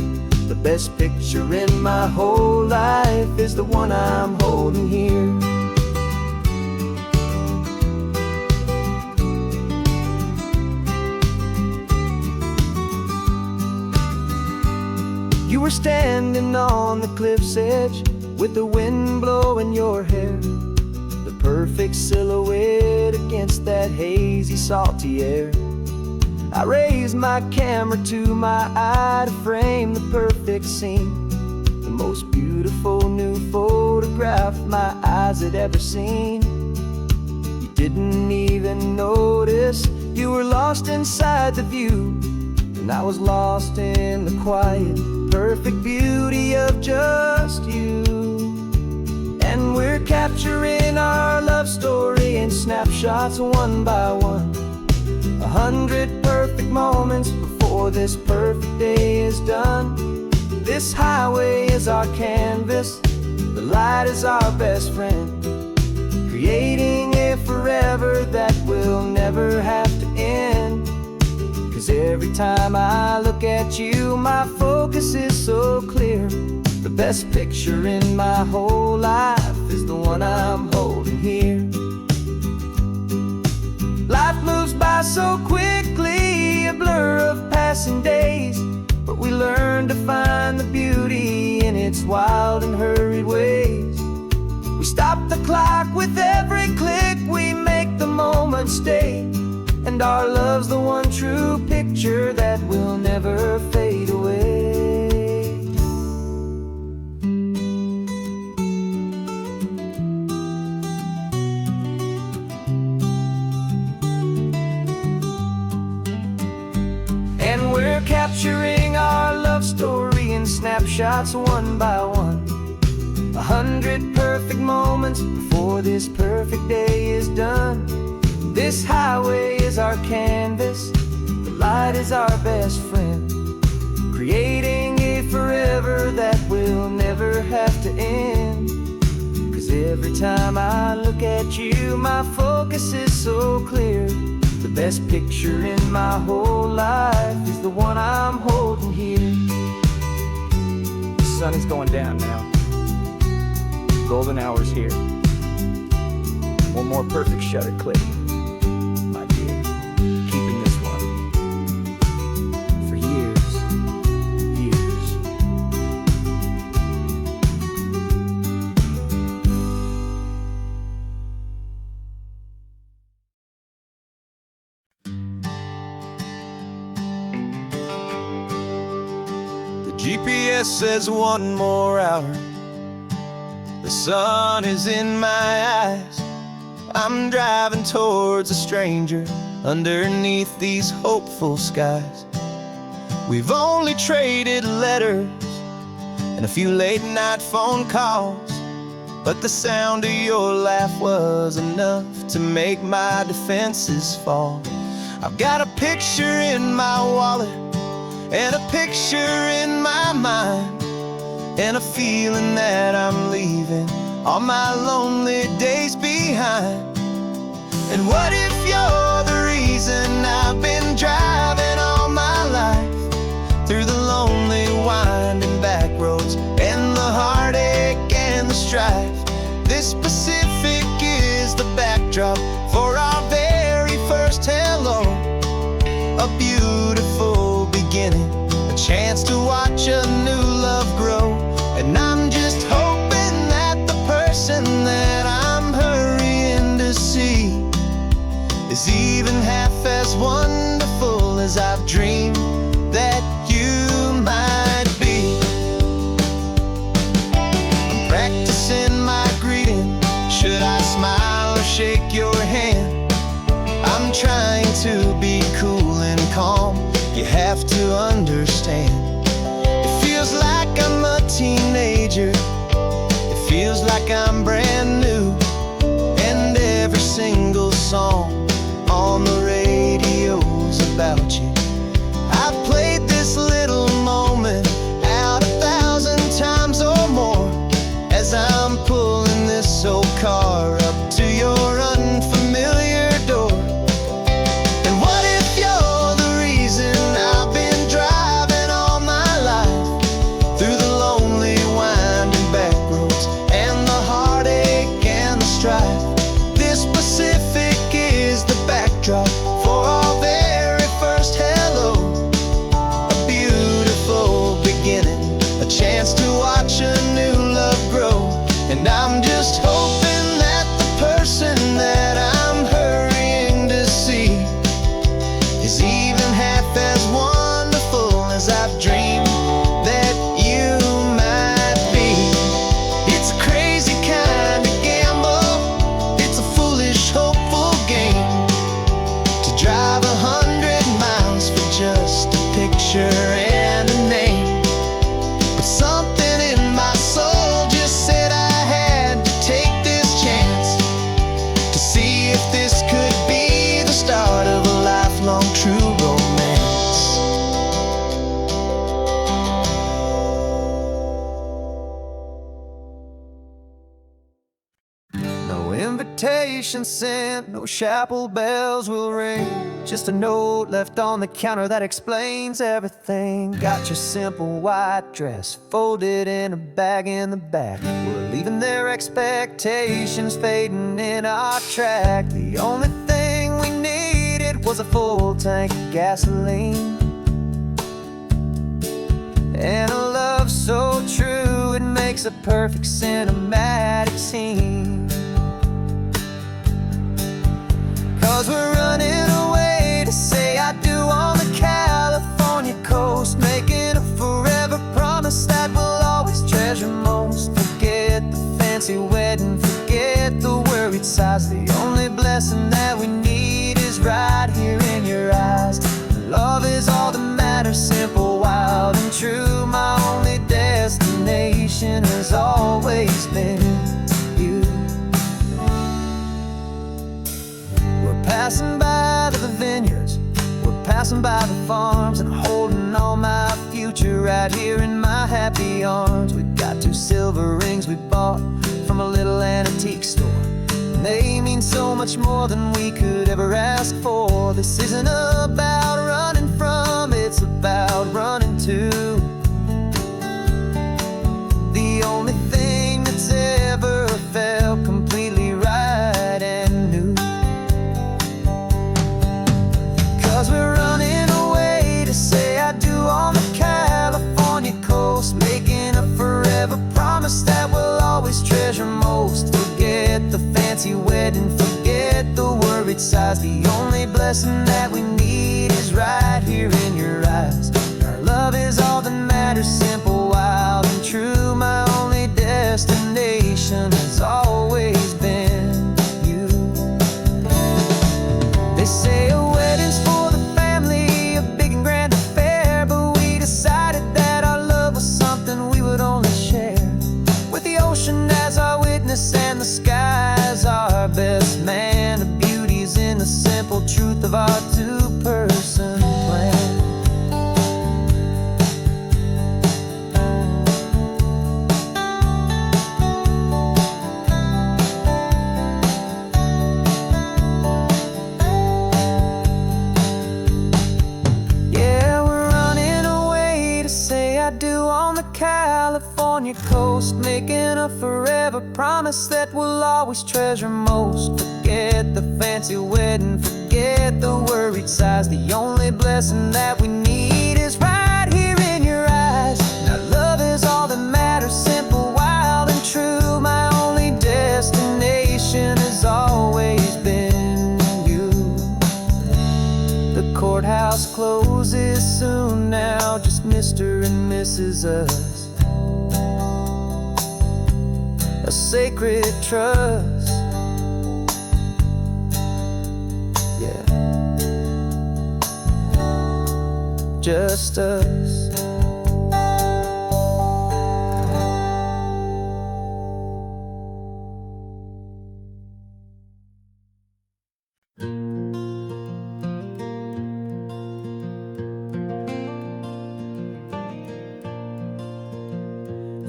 The best picture in my whole life is the one I'm holding here. You were standing on the cliff's edge with the wind blowing your hair, the perfect silhouette against that hazy, salty air. I raised my camera to my eye to frame the perfect scene, the most beautiful new photograph my eyes had ever seen. You didn't even notice you were lost inside the view, and I was lost in the quiet, perfect beauty of just you. And we're capturing our love story in snapshots one by one. 100 perfect moments before this perfect day is done. This highway is our canvas, the light is our best friend, creating a forever that will never have to end. 'Cause every time I look at you, my focus is so clear. The best picture in my whole life is the one I'm holding here. Life moves by so quickly, a blur of passing days, but we learn to find the beauty in its wild and hurried ways. We stop the clock with every click, we make the moment stay, and our love's the one true picture that will never fade away. And we're capturing our love story in snapshots one by one. 100 perfect moments before this perfect day is done. This highway is our canvas, the light is our best friend, creating a forever that will never have to end. 'Cause every time I look at you, my focus is so clear. The best picture in my whole life is the one I'm holding here. The sun is going down now, golden hour's here. One more perfect shutter click, my dear, keeping this one for years, years. The GPS says one more hour. The sun is in my eyes. I'm driving towards a stranger underneath these hopeful skies. We've only traded letters and a few late night phone calls, but the sound of your laugh was enough to make my defenses fall. I've got a picture in my wallet and a picture in my mind, and a feeling that I'm leaving all my lonely days behind. And what if you're the reason I've been driving all my life, through the lonely winding back roads and the heartache and the strife? This Pacific is the backdrop for our very first hello, a beautiful beginning, a chance to watch a new love grow. And I'm just hoping that the person that I'm hurrying to see is even half as wonderful as I've dreamed that you might be. I'm practicing my greeting. Should I smile or shake your hand? I'm trying to be cool and calm. You have to understand. It feels like I'm a teenager. It feels like I'm brand new. And every single song on the radio's about you. I've played this little moment out 1,000 times or more as I'm pulling this old car up to your unfamiliar door. And what if you're the reason I've been driving all my life through the lonely winding back roads and the heartache and the strife? This Pacific is the backdrop for our very first hello. A beautiful beginning, a chance to watch a new love grow. And I'm just hoping that the person that I'm hurrying to see is even half as wonderful as I've dreamed that you might be. It's a crazy kind of gamble. It's a foolish, hopeful game to drive 100 miles for just a picture and a name. But something in my soul just said I had to take this chance to see if this could be the start of a lifelong true romance. No invitation sent, no chapel bells will ring. Just a note left on the counter that explains everything. Got your simple white dress folded in a bag in the back. We're leaving their expectations fading in our track. The only thing we needed was a full tank of gasoline and a love so true it makes a perfect cinematic scene. 'Cause we're running away to say I do on the California coast, making a forever promise that we'll always treasure most. Forget the fancy wedding, forget the worried sighs. The only blessing that we need is right here in your eyes. Love is all that matters, simple, wild, and true. My only destination has always been you. We're passing by the vineyards, we're passing by the farms, and holding all my future right here in my happy arms. We've got 2 silver rings we bought from a little antique store, and they mean so much more than we could ever ask for. This isn't about running from, it's about running to the only thing that's ever felt completely right and new. 'Cause we're running away to say I do on the California coast, making a forever promise that we'll always treasure most. Forget the fancy wedding, forget the worried sighs. The only blessing that we need is right here in your eyes. Our love is all that matters, simple, wild, and true. My only destination has always been you. They say a wedding's for the family, a big and grand affair, but we decided that our love was something we would only share with the ocean as our witness and the sky as our best man. The beauty's in the simple truth of our 2-person plan. Yeah, we're running away to say I do on the California coast, making a forever promise that we'll always treasure most. Forget the fancy wedding, forget the worried sighs. The only blessing that we need is right here in this is us, a sacred trust. Yeah, just us.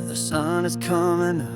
The sun is coming up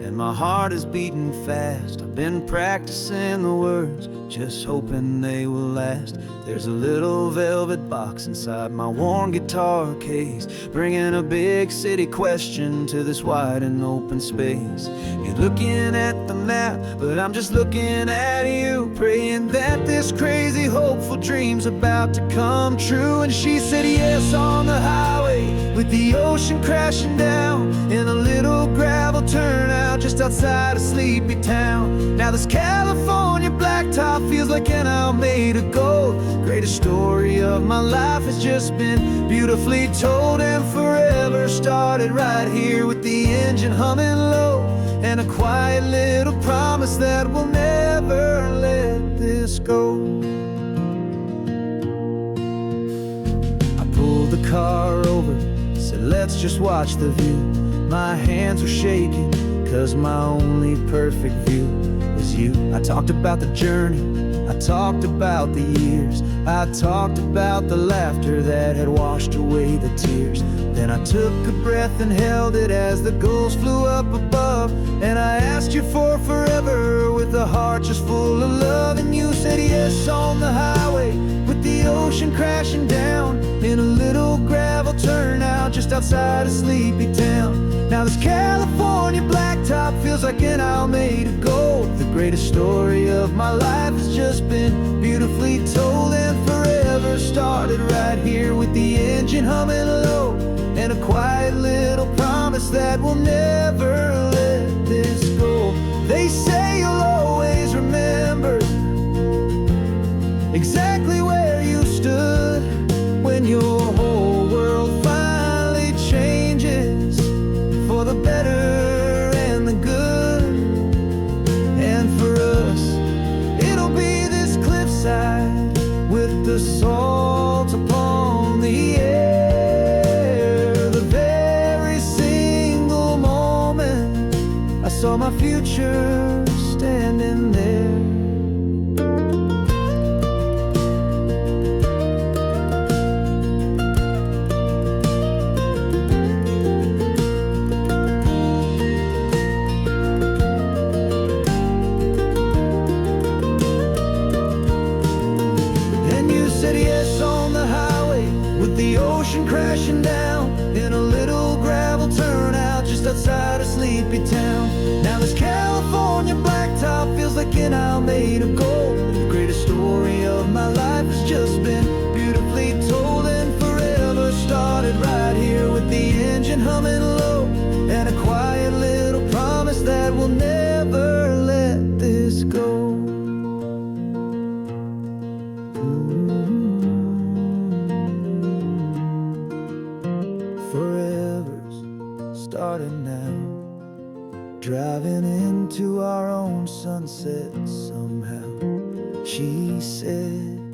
and my heart is beating fast. I've been practicing the words, just hoping they will last. There's a little velvet box inside my worn guitar case, bringing a big city question to this wide and open space. You're looking at the map, but I'm just looking at you, praying that this crazy hopeful dream's about to come true. And she said yes on the highway, with the ocean crashing down in a little gravel turnout just outside a sleepy town. Now this California blacktop feels like an owl made of gold. Greatest story of my life has just been beautifully told, and forever started right here with the engine humming low, and a quiet little promise that we'll never let this go. I pulled the car over, said let's just watch the view. My hands were shaking, cause my only perfect view was you. I talked about the journey, I talked about the years, I talked about the laughter that had washed away the tears. Then I took a breath and held it as the gulls flew up above, and I asked you for forever with a heart just full of love. And you said yes on the highway, with the ocean crashing down in a little gravel turnout just outside a sleepy town. Now this California blacktop feels like an owl made of gold. The greatest story of my life has just been beautifully told, and forever started right here with the engine humming low, and a quiet little promise that we'll never let this go. They say you'll always remember exactly where you stood when your whole world finally changes for the better and the good. And for us, it'll be this cliffside with the salt upon the air. The very single moment I saw my future standing there. The ocean crashing down in a little gravel turnout just outside a sleepy town. Now this California blacktop feels like an owl made of gold. The greatest story of my life has just been beautifully told, and forever started right here with the engine humming low, and a quiet little promise that we'll never let this go. Forever's started now, driving into our own sunset somehow. She said